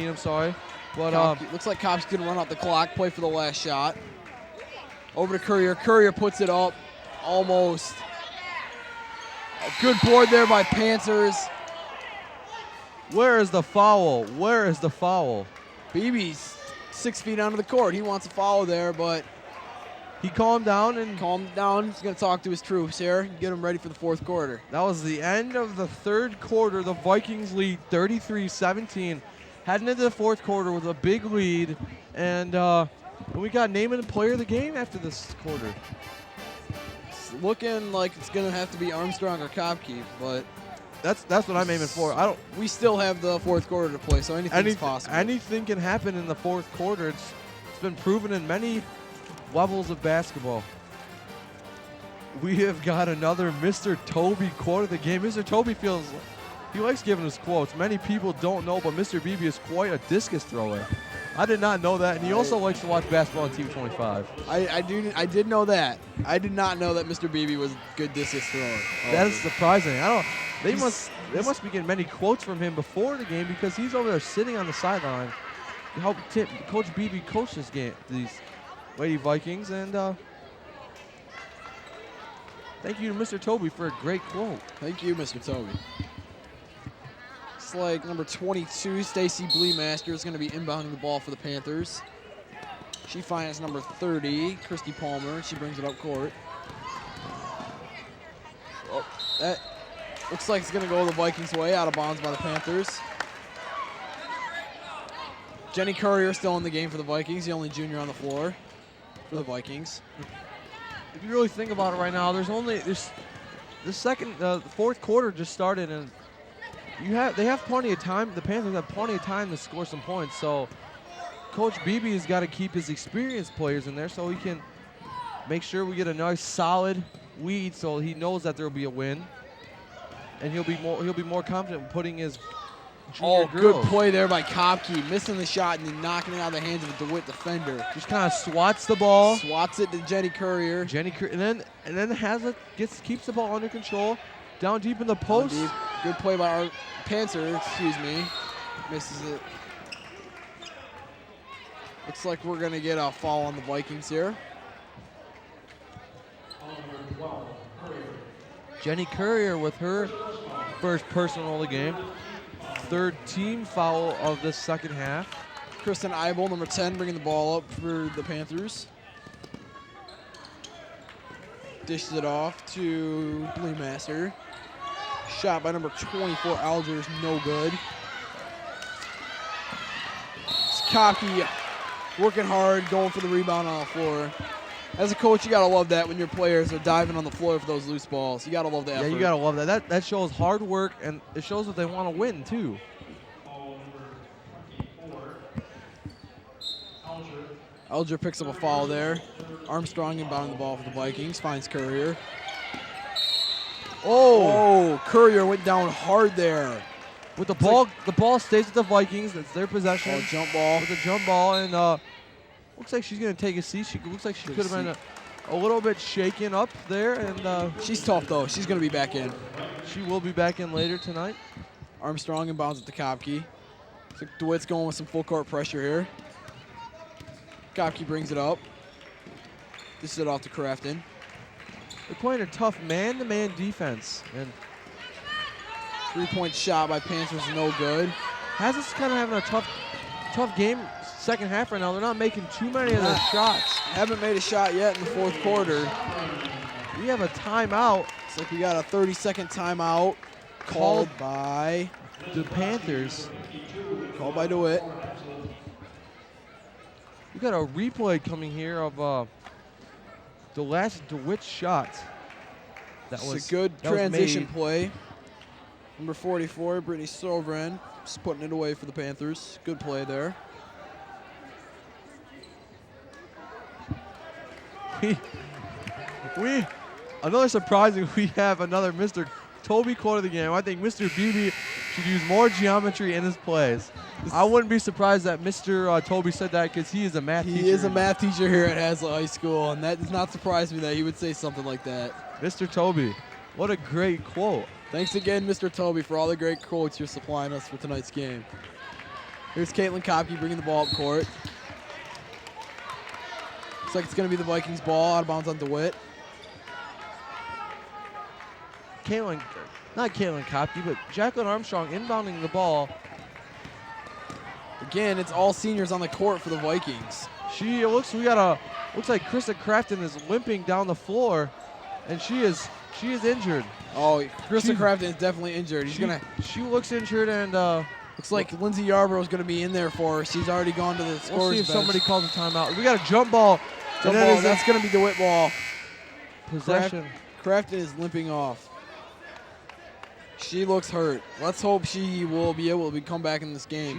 I'm sorry. But looks like Kopke's going to run out the clock, play for the last shot. Over to Courier. Courier puts it up. Almost. A good board there by Panthers. where is the foul? Where is the foul? BB's 6 feet onto the court. He wants a foul there, but He calmed down, and calm down. He's going to talk to his troops here and get them ready for the fourth quarter. that was the end of the third quarter. The Vikings lead 33-17. Heading into the fourth quarter with a big lead, and we got name and player of the game after this quarter. It's looking like it's going to have to be Armstrong or Kopke, but That's what I'm aiming for. we still have the fourth quarter to play, so anything's possible. Anything can happen in the fourth quarter. It's been proven in many levels of basketball. We have got another Mr. Toby quote of the game. Mr. Toby he likes giving us quotes. Many people don't know, but Mr. Beebe is quite a discus thrower. I did not know that, and he also likes to watch basketball on TV 25. I did know that. I did not know that Mr. Beebe was a good discus thrower. That is surprising. They must be getting many quotes from him before the game because he's over there sitting on the sideline to help Coach Beebe coach these Lady Vikings, and thank you to Mr. Toby for a great quote. Thank you, Mr. Toby. It's like number 22, Stacy Bleemaster, is going to be inbounding the ball for the Panthers. She finds number 30, Christy Palmer. She brings it up court. Oh, that looks like it's going to go the Vikings' way, out of bounds by the Panthers. Jenny Courier still in the game for the Vikings, the only junior on the floor for the Vikings. If you really think about it right now, the fourth quarter just started, and they have plenty of time. The Panthers have plenty of time to score some points. So Coach Beebe has got to keep his experienced players in there so he can make sure we get a nice solid lead, so he knows that there will be a win, and he'll be more confident in putting his junior girls. Good play there by Kopke, missing the shot and then knocking it out of the hands of a DeWitt defender. Just kind of swats the ball. Swats it to Jenny Courier. And then keeps the ball under control, down deep in the post. Good play by our Panther, misses it. Looks like we're going to get a foul on the Vikings here. Jenny Courier with her first personal of the game. Third team foul of the second half. Kristen Eibel, number 10, bringing the ball up for the Panthers. Dishes it off to Bleemaster. Shot by number 24, Alger, is no good. Kopke working hard, going for the rebound on the floor. As a coach, you got to love that when your players are diving on the floor for those loose balls. You got to love that effort. Yeah, you got to love that. That shows hard work, and it shows that they want to win, too. Alger picks up a foul there. Armstrong inbounding the ball for the Vikings, finds Courier. Oh, Courier went down hard there. With the ball stays with the Vikings. It's their possession. Jump ball. With a jump ball, and looks like she's going to take a seat. Looks like she could have been a little bit shaken up there, and she's tough though. She's going to be back in. She will be back in later tonight. Armstrong inbounds at the Kopke. So DeWitt's going with some full court pressure here. Kopke brings it up. This is it off to Crafton. They're playing a tough man-to-man defense, and 3-point shot by Panthers, no good. Hazard's kind of having a tough game second half right now. They're not making too many of their shots. Haven't made a shot yet in the fourth quarter. We have a timeout. Looks like we got a 30-second timeout called by the Panthers. Called by DeWitt. We got a replay coming here of the last DeWitt shot. That was a good transition play. Number 44, Brittany Sovren, just putting it away for the Panthers. Good play there. Another surprising, we have another Mr. Toby quote of the game. I think Mr. Beebe should use more geometry in his plays. I wouldn't be surprised that Mr. Toby said that because he is a math teacher. He is a math teacher here at Hazlet High School, and that does not surprise me that he would say something like that. Mr. Toby, what a great quote. Thanks again, Mr. Toby, for all the great quotes you're supplying us for tonight's game. Here's Caitlin Kopke bringing the ball up court. Looks like it's going to be the Vikings ball, out of bounds on DeWitt. Not Caitlin Kopke, but Jacqueline Armstrong inbounding the ball. Again, it's all seniors on the court for the Vikings. Looks like Krista Crafton is limping down the floor, and she is injured. Oh, Krista Crafton is definitely injured. She looks injured, and looks like Lindsay Yarborough is going to be in there for her. She's already gone to the scorer's bench. We'll see if somebody calls a timeout. We got a jump ball. That's going to be DeWitt ball. Possession. Crafton is limping off. She looks hurt. Let's hope she will be able to come back in this game.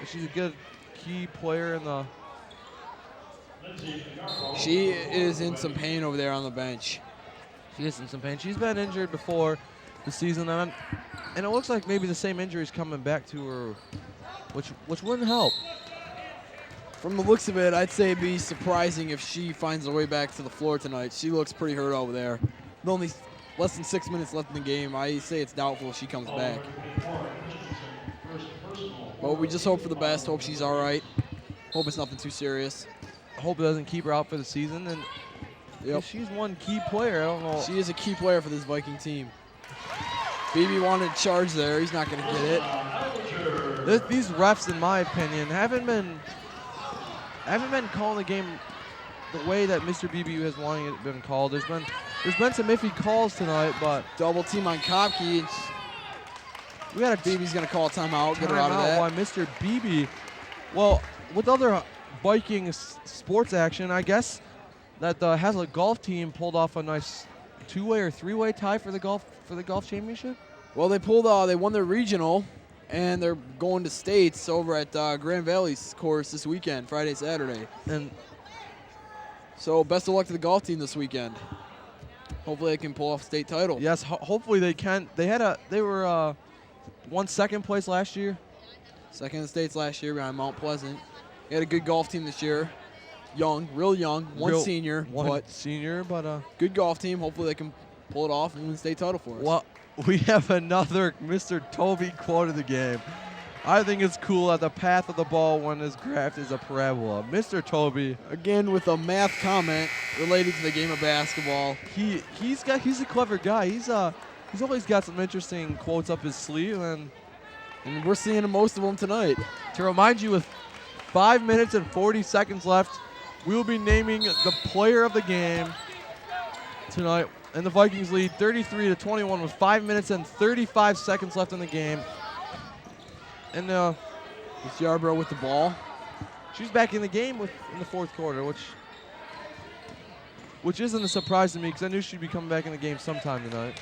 She's a good key player in the. She is in some pain over there on the bench. She is in some pain. She's been injured before the season, and it looks like maybe the same injury is coming back to her, which wouldn't help. From the looks of it, I'd say it'd be surprising if she finds her way back to the floor tonight. She looks pretty hurt over there. With only less than 6 minutes left in the game, I say it's doubtful she comes back. But we just hope for the best. Hope she's all right. Hope it's nothing too serious. I hope it doesn't keep her out for the season. And Yep. she's one key player. I don't know. She is a key player for this Viking team. BB wanted to charge there. He's not going to get it. These refs, in my opinion, haven't been calling the game the way that Mr. BBU has wanting it been called. There's been some iffy calls tonight, but Double team on Kopke. we got a BB's going to call a timeout. Get her out of that. Why Mr. BB? Well, with other Viking sports action, I guess that the Hazlitt golf team pulled off a nice 2-way or 3-way tie for the golf championship. Well, they won their regional, and they're going to states over at Grand Valley's course this weekend, Friday, Saturday. And so best of luck to the golf team this weekend. Hopefully they can pull off state title. yes, hopefully they can. They were won second place last year. Second in the states last year behind Mount Pleasant. They had a good golf team this year. Young, real young, one senior, but good golf team. Hopefully they can pull it off and win state title for us. well, we have another Mr. Toby quote of the game. I think it's cool that the path of the ball when it's graphed is a parabola. Mr. Toby, Again with a math comment related to the game of basketball. he's a clever guy. He's always got some interesting quotes up his sleeve, and And we're seeing most of them tonight. to remind you, with 5 minutes and 40 seconds left, we will be naming the player of the game tonight. And the Vikings lead 33-21 with 5 minutes and 35 seconds left in the game. And It's Yarbrough with the ball. she's back in the game in the fourth quarter, which isn't a surprise to me because I knew she'd be coming back in the game sometime tonight.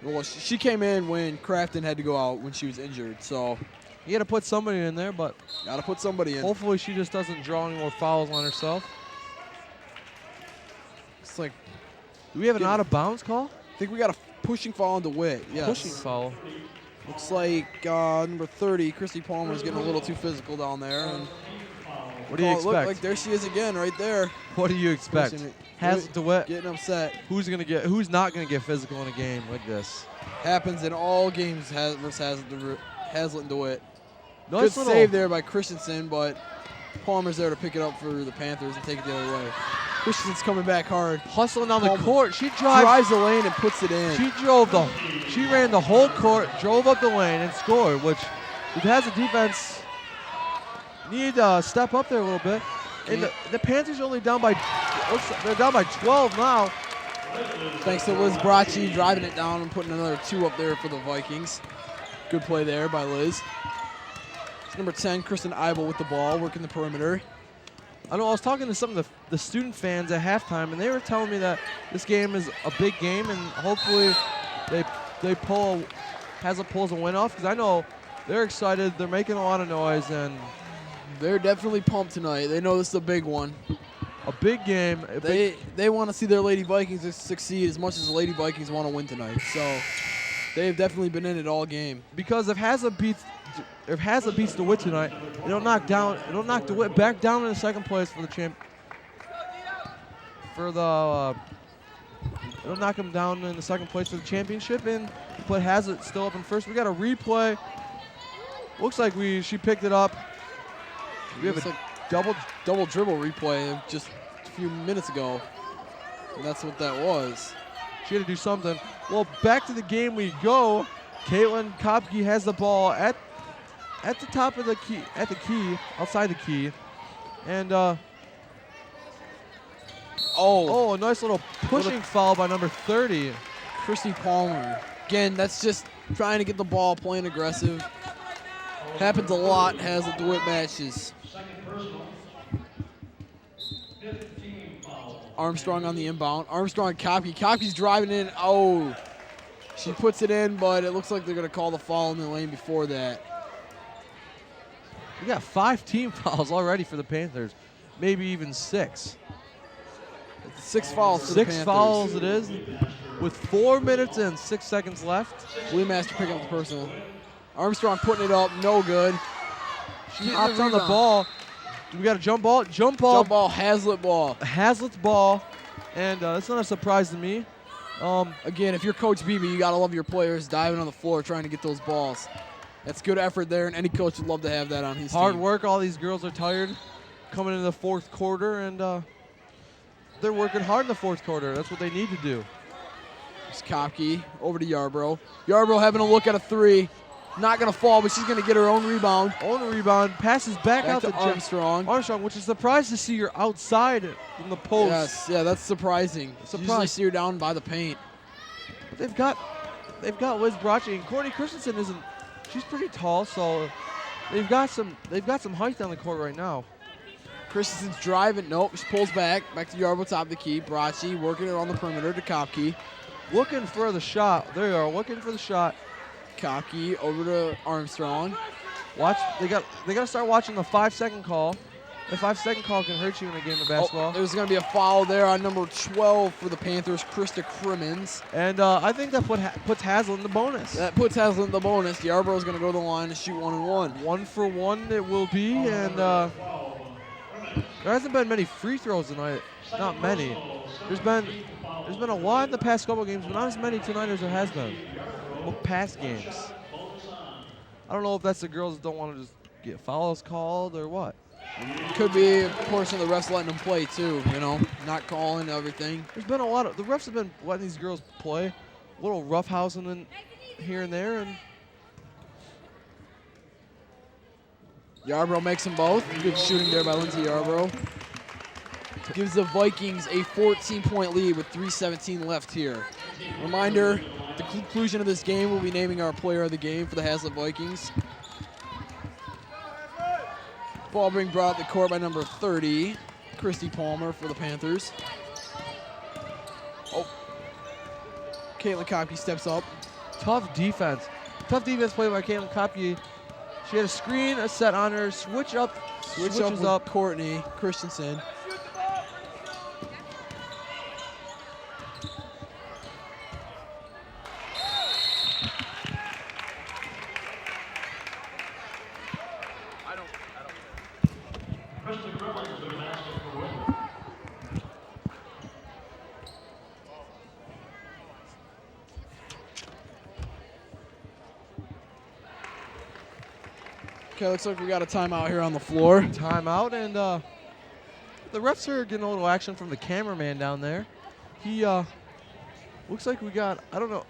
Well, she came in when Crafton had to go out when she was injured, so You got to put somebody in there, but got to put somebody in. hopefully she just doesn't draw any more fouls on herself. It's like, Do we have an out-of-bounds call? I think we got a pushing foul on DeWitt. Yes. Pushing foul. Looks like number 30, Christy Palmer, is getting a little too physical down there. And What do you look, expect? like there she is again, right there. What do you expect? Pushing it. Has DeWitt. Getting upset. Who's not gonna get physical in a game like this? Happens in all games versus Hazlitt and DeWitt. Nice Good little save there by Christensen, but Palmer's there to pick it up for the Panthers and take it the other way. Christensen's coming back hard. hustling down the Palmer court. She Drives the lane and puts it in. She ran the whole court, drove up the lane, and scored. Which, it has a defense need to step up there a little bit. And the Panthers are only down by. They're down by 12 now. Thanks to Liz Bracci driving it down and putting another 2 up there for the Vikings. Good play there by Liz. It's number 10, Kristen Eibel with the ball, working the perimeter. I know I was talking to some of the student fans at halftime, and they were telling me that this game is a big game, and hopefully Hazlitt pulls a win off, because I know they're excited. They're making a lot of noise, and They're definitely pumped tonight. They know this is a big one. a big game. They want to see their Lady Vikings succeed as much as the Lady Vikings want to win tonight. So they've definitely been in it all game. Because if Hazlitt beats DeWitt tonight, it'll knock DeWitt back down in the second place for the champ. It'll knock him down in the second place for the championship and put Hazlitt still up in first. We got a replay. Looks like she picked it up. We have a double dribble replay just a few minutes ago. And that's what that was. She had to do something. Well, back to the game we go. Caitlin Kopke has the ball at the top of the key, outside the key. And a nice little pushing foul by number 30. Christy Palmer. Again, that's just trying to get the ball, playing aggressive. Happens a lot, has the DeWitt matches. Armstrong on the inbound. Armstrong, Kopke. Kopke's driving in. Oh, she puts it in, but it looks like they're going to call the foul in the lane before that. We got 5 team fouls already for the Panthers, maybe even 6. 6 fouls for the 6 Panthers. fouls it is, with 4 minutes and 6 seconds left. Blue Master picking up the personal. Armstrong putting it up, no good. She hops on the ball. We got a jump ball. Jump ball, Hazlitt ball. Hazlitt's ball, and it's not a surprise to me. Again, if you're Coach Beebe, you got to love your players diving on the floor trying to get those balls. That's good effort there, and any coach would love to have that on his Hard team. work. All these girls are tired coming into the fourth quarter, and they're working hard in the fourth quarter. That's what they need to do. It's Kopke over to Yarbrough. Yarbrough having a look at a 3. Not going to fall, but she's going to get her own rebound. Passes back out to Armstrong. Armstrong, which is surprised to see her outside in the post. Yes, yeah, that's surprising. Usually see her down by the paint. They've got Liz Bracci, and Courtney Christensen isn't. She's pretty tall, so they've got some height down the court right now. Christensen's driving. Nope, she pulls back to Yarbrough, top of the key. Bracci working it on the perimeter to Kopke. Looking for the shot. There you are, looking for the shot. Kopke over to Armstrong. Watch. They got to start watching the 5-second call. The 5-second call can hurt you in a game of basketball. There's going to be a foul there on number 12 for the Panthers, Krista Crimmins. And I think that puts Hazlitt in the bonus. That puts Hazlitt in the bonus. Yarbrough's going to go to the line and shoot 1-and-1. 1 for 1 it will be, and there hasn't been many free throws tonight. Not many. There's been a lot in the past couple games, but not as many tonight as there has been. Past games. I don't know if that's the girls that don't want to just get fouls called or what. Could be a portion of the refs letting them play too, not calling everything. There's been a lot of, the refs have been letting these girls play, a little roughhousing in here and there, and Yarbrough makes them both. Good shooting there by Lindsay Yarbrough. Gives the Vikings a 14-point lead with 3:17 left here. Reminder, at the conclusion of this game, we'll be naming our player of the game for the Hazlitt Vikings. Ball being brought up the court by number 30, Christy Palmer for the Panthers. Oh, Caitlin Kopke steps up. tough defense. Tough defense played by Caitlin Kopke. She had a screen, a set on her, switches up with Courtney Christensen. Okay, looks like we got a timeout here on the floor. Timeout, and the refs are getting a little action from the cameraman down there. He looks like we got, I don't know,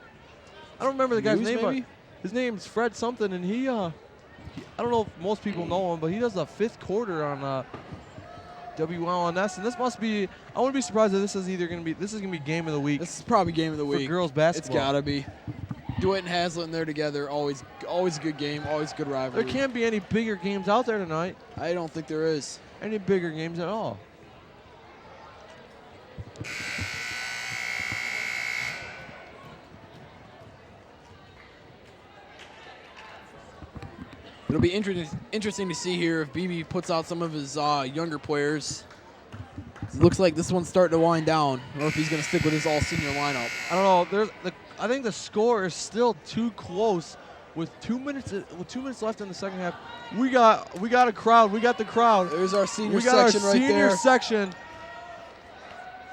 I don't remember the guy's name, maybe? but his name's Fred something, and he I don't know if most people know him, but he does the fifth quarter on WLNS, and this must be, I wouldn't be surprised if this is gonna be game of the week. This is probably game of the week for girls basketball. It's gotta be. DeWitt and Hazlitt in there together, always a good game, always a good rivalry. There can't be any bigger games out there tonight. I don't think there is. Any bigger games at all. It'll be interesting to see here if BB puts out some of his younger players. It looks like this one's starting to wind down, or if he's going to stick with his all-senior lineup. I don't know. I think the score is still too close. With 2 minutes left in the second half, we got a crowd. We got the crowd. There's our senior we got section our right there.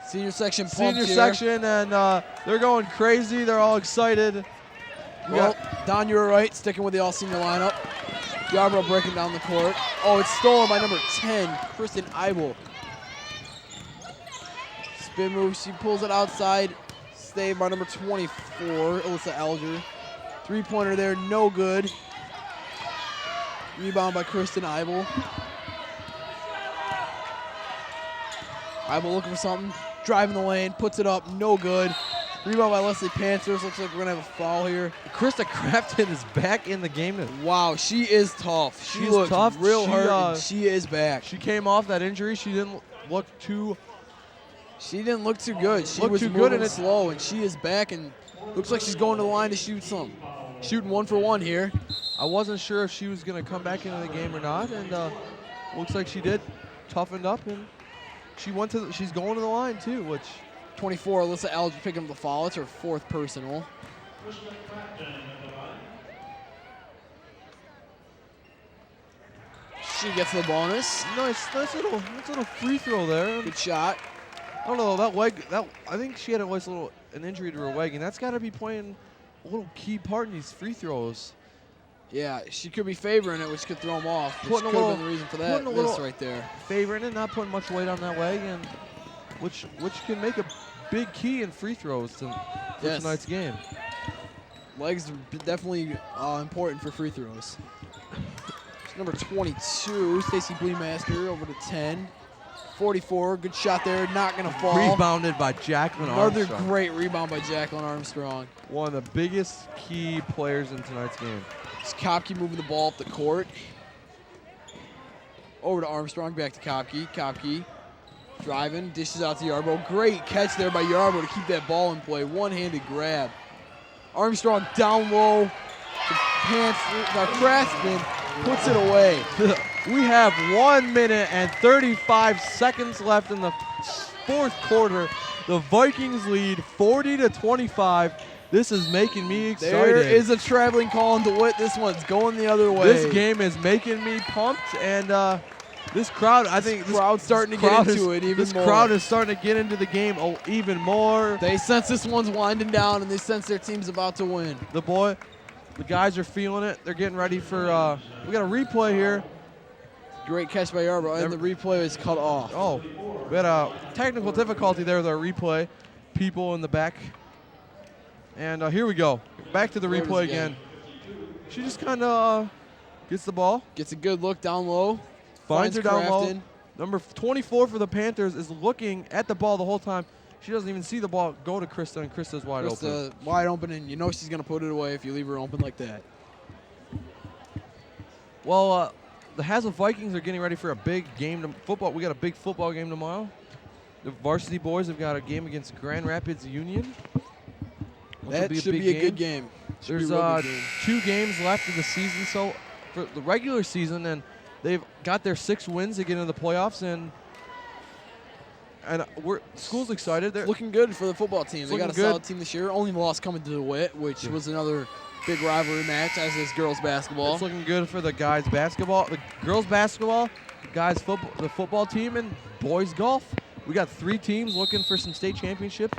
Senior section pumped Senior here. section, and they're going crazy. They're all excited. Don, you were right, sticking with the all-senior lineup. Yarbrough breaking down the court. Oh, it's stolen by number 10, Kristen Eibel. Spin move, she pulls it outside. Saved by number 24, Alyssa Alger. Three-pointer there, no good. Rebound by Kristen Eibel. Eibel looking for something. Driving the lane, puts it up, no good. Rebound by Leslie Panthers. Looks like we're going to have a foul here. Krista Crafton is back in the game. Wow, she is tough. She looks tough. real hurt, and she is back. She came off that injury. She didn't look too good. She was moving slow, and she is back, and looks like she's going to the line to shoot some. Shooting 1 for 1 here. I wasn't sure if she was going to come back into the game or not, and looks like she did. Toughened up, and she's going to the line too, which 24, Alyssa Aldridge picking up the foul. It's her 4th personal. She gets the bonus. nice little free throw there. Good shot. I don't know, that leg, I think she had an injury to her leg, and that's got to be playing a little key part in these free throws. Yeah, she could be favoring it, which could throw them off. Which Putting a could have little- been the reason for that. putting a little- This right there. Favoring it, not putting much weight on that leg, and which can make a big key in free throws for Yes. tonight's game. Legs are definitely important for free throws. Number 22, Stacy Bleemaster over to 10. 44, good shot there, not gonna fall. Rebounded by Jacqueline Another Armstrong. great rebound by Jacqueline Armstrong. One of the biggest key players in tonight's game. It's Kopke moving the ball up the court. Over to Armstrong, back to Kopke. Kopke driving, dishes out to Yarbo. Great catch there by Yarbo to keep that ball in play. One-handed grab. Armstrong down low. Craftsman puts it away. We have 1 minute and 35 seconds left in the 4th quarter. The Vikings lead 40-25. This is making me excited. There is a traveling call on DeWitt. This one's going the other way. This game is making me pumped, and this crowd, I think, crowd's starting to get into it even more. This crowd is starting to get into the game even more. They sense this one's winding down, and they sense their team's about to win. The guys are feeling it. They're getting ready for. We got a replay here. Great catch by Yarbo, and the replay is cut off. Oh, we had a technical difficulty there with our replay. People in the back. And here we go. Back to the replay again. She just kind of gets the ball. Gets a good look down low. Finds her down low. Crafton. Number 24 for the Panthers is looking at the ball the whole time. She doesn't even see the ball go to Krista, and Krista's wide open. Wide open, and you know she's going to put it away if you leave her open like that. Well, the Haslett Vikings are getting ready for a big game. Football. We got a big football game tomorrow. The varsity boys have got a game against Grand Rapids Union. That should be a good game. There's 2 games left of the season, so for the regular season, and they've got their 6 wins to get into the playoffs, and school's excited. They're looking good for the football team. They got a good. solid team this year. Only loss coming to DeWitt, which was another big rivalry match, as is girls basketball. It's looking good for the guys basketball, the girls basketball, guys football, the football team, and boys golf. We got 3 teams looking for some state championships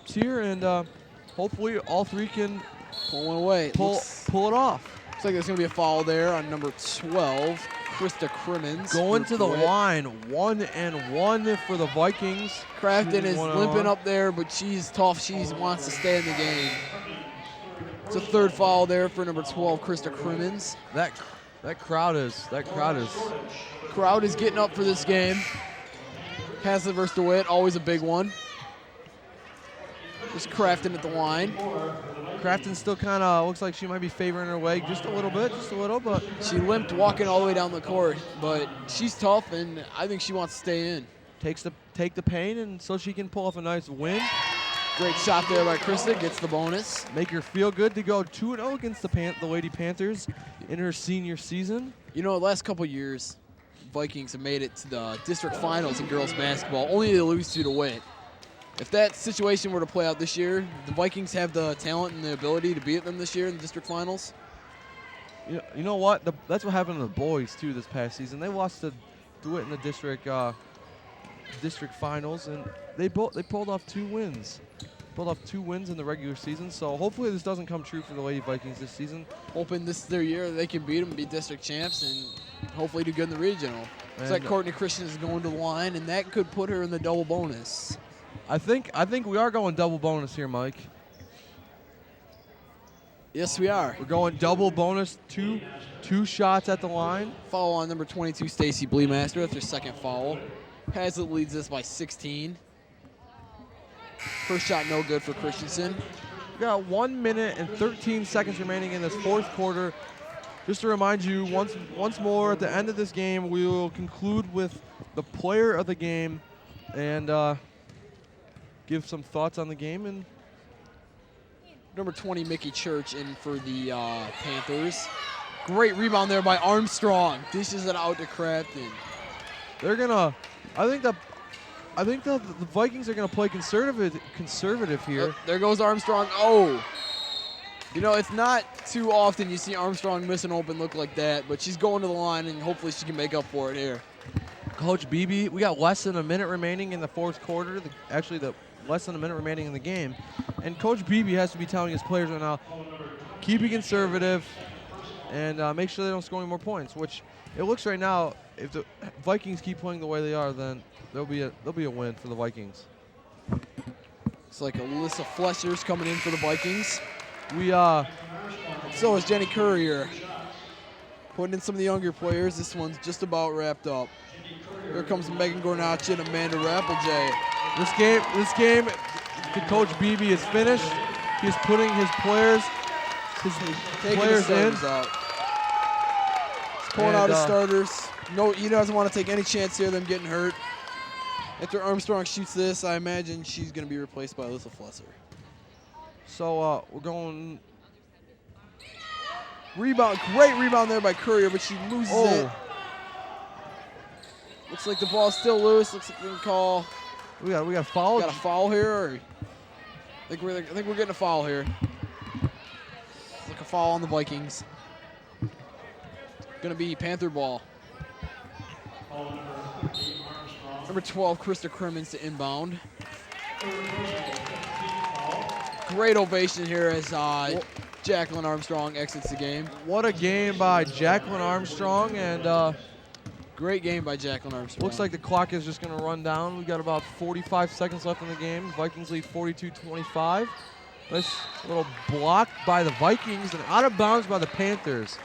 here, and hopefully all 3 can pull one away. Pull it off. Looks like there's going to be a foul there on number 12, Krista Crimmins. Going to the line, 1-and-1 for the Vikings. Crafton is limping up there, but she's tough. She wants to stay in the game. It's a 3rd foul there for number 12, Krista Crimmins. That crowd is. Crowd is getting up for this game. Haslett versus DeWitt, always a big one. Just Crafton at the line. Crafton still kind of looks like she might be favoring her leg just a little, but she limped walking all the way down the court, but she's tough, and I think she wants to stay in. Take the pain, and so she can pull off a nice win. Great shot there by Krista, gets the bonus. Make her feel good to go 2-0 against the Lady Panthers in her senior season. You know, the last couple years, Vikings have made it to the district finals in girls basketball, only to lose to DeWitt. If that situation were to play out this year, the Vikings have the talent and the ability to beat them this year in the district finals. You know what? That's what happened to the boys too this past season. They lost to DeWitt in the district finals, and they pulled off 2 wins. Pulled off 2 wins in the regular season. So hopefully this doesn't come true for the Lady Vikings this season. Hoping this is their year, they can beat them and be district champs, and hopefully do good in the regional. Looks like Courtney Christian is going to the line, and that could put her in the double bonus. I think we are going double bonus here, Mike. Yes, we are. We're going double bonus, two shots at the line. Foul on number 22, Stacy Bleemaster. That's her 2nd foul. Haslett leads this by 16. First shot no good for Christensen. We got 1 minute and 13 seconds remaining in this 4th quarter. Just to remind you, once more at the end of this game, we will conclude with the player of the game and give some thoughts on the game. And number 20, Mickey Church, in for the Panthers. Great rebound there by Armstrong. Dishes it out to Crafton. I think I think the Vikings are going to play conservative here. There goes Armstrong. Oh. You know, it's not too often you see Armstrong miss an open look like that, but she's going to the line, and hopefully she can make up for it here. Coach Beebe, we got less than a minute remaining in the fourth quarter. Actually, less than a minute remaining in the game. And Coach Beebe has to be telling his players right now, keep it conservative and make sure they don't score any more points, which it looks right now, if the Vikings keep playing the way they are, then there'll be a win for the Vikings. It's like Alyssa Flesher's coming in for the Vikings. So is Jenny Courier. Putting in some of the younger players. This one's just about wrapped up. Here comes Megan Gornacci and Amanda Rappeljay. This game, the Coach Beebe is finished. He's putting his players in. Out. He's pulling out his starters. No, he doesn't want to take any chance here of them getting hurt. After Armstrong shoots this, I imagine she's going to be replaced by Alyssa Flesser. So we're going. Rebound, great rebound there by Courier, but she loses it. Looks like the ball's still loose. Looks like we can call. We got a foul. Got a foul here, or I think we're getting a foul here. It's like a foul on the Vikings. Gonna be Panther ball. Number 12, Krista Crimmins to inbound. Great ovation here as Jacqueline Armstrong exits the game. What a game by Jacqueline Armstrong, and great game by Jacqueline Armstrong. looks like the clock is just going to run down. We got about 45 seconds left in the game. Vikings lead 42-25. Nice little block by the Vikings and out of bounds by the Panthers.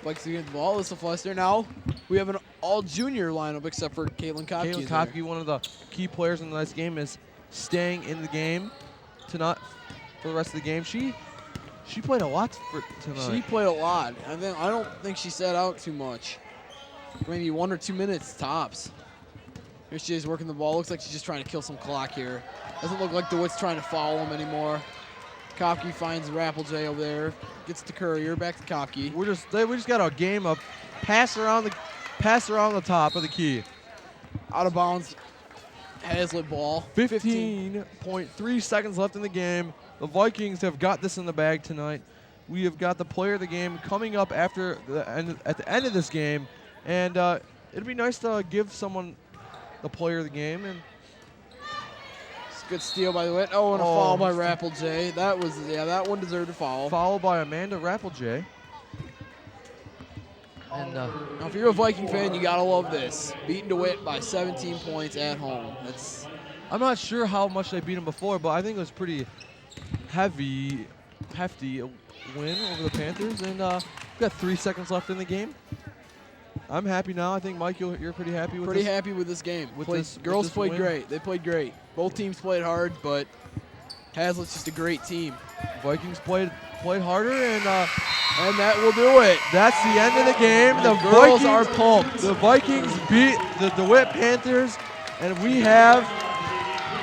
Vikings get the ball. Alyssa Flesser. Now we have an all-junior lineup except for Caitlin Kopke. Caitlin Kopke, one of the key players in this game, is staying in the game tonight for the rest of the game. She played a lot for tonight. She played a lot. I don't think she sat out too much. Maybe 1 or 2 minutes tops. Here she is working the ball. Looks like she's just trying to kill some clock here. Doesn't look like DeWitt's trying to foul him anymore. Kopke finds Rappeljay over there. Gets to Courier. Back to Kopke. We just got a game of pass around the top of the key. Out of bounds. Hazlitt ball. 15.3 seconds left in the game. The Vikings have got this in the bag tonight. We have got the player of the game coming up at the end of this game, and it'd be nice to give someone the player of the game. And it's a good steal by DeWitt. Oh, and a foul by Rappeljay. That one deserved a foul. Foul by Amanda Rappeljay. And now, if you're a Viking fan, you gotta love this. Beating DeWitt by 17 points at home. I'm not sure how much they beat him before, but I think it was pretty hefty win over the Panthers. And we've got 3 seconds left in the game. I'm happy now. I think, Mike, you're pretty happy with this. Pretty happy with this game. Girls played great. They played great. Both teams played hard, but Hazlitt's just a great team. Vikings played harder, and that will do it. That's the end of the game. The girls Vikings are pumped. The Vikings beat the DeWitt Panthers, and we have,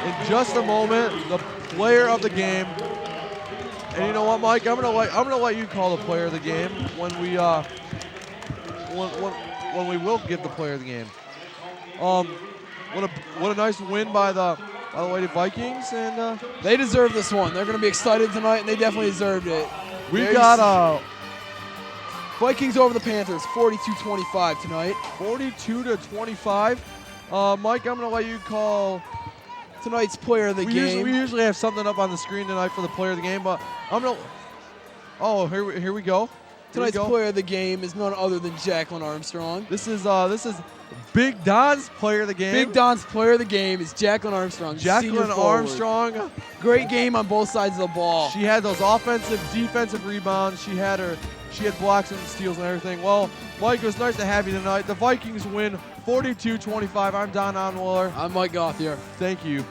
in just a moment, the player of the game. And you know what, Mike? I'm gonna let you call the player of the game when we will give the player of the game. What a nice win by the Lady Vikings, and they deserve this one. They're gonna be excited tonight, and they definitely deserved it. We got Vikings over the Panthers, 42-25 tonight. 42-25. Mike, I'm gonna let you call tonight's player of the game. We usually have something up on the screen tonight for the player of the game, but I'm gonna. Oh, here we go. Tonight's player of the game is none other than Jacqueline Armstrong. This is Big Don's player of the game. Big Don's player of the game is Jacqueline Armstrong. Jacqueline Armstrong. Great game on both sides of the ball. She had those offensive, defensive rebounds. She had blocks and steals and everything. Well, Mike, it was nice to have you tonight. The Vikings win 42-25. I'm Don Onwiller. I'm Mike Gauthier. Thank you.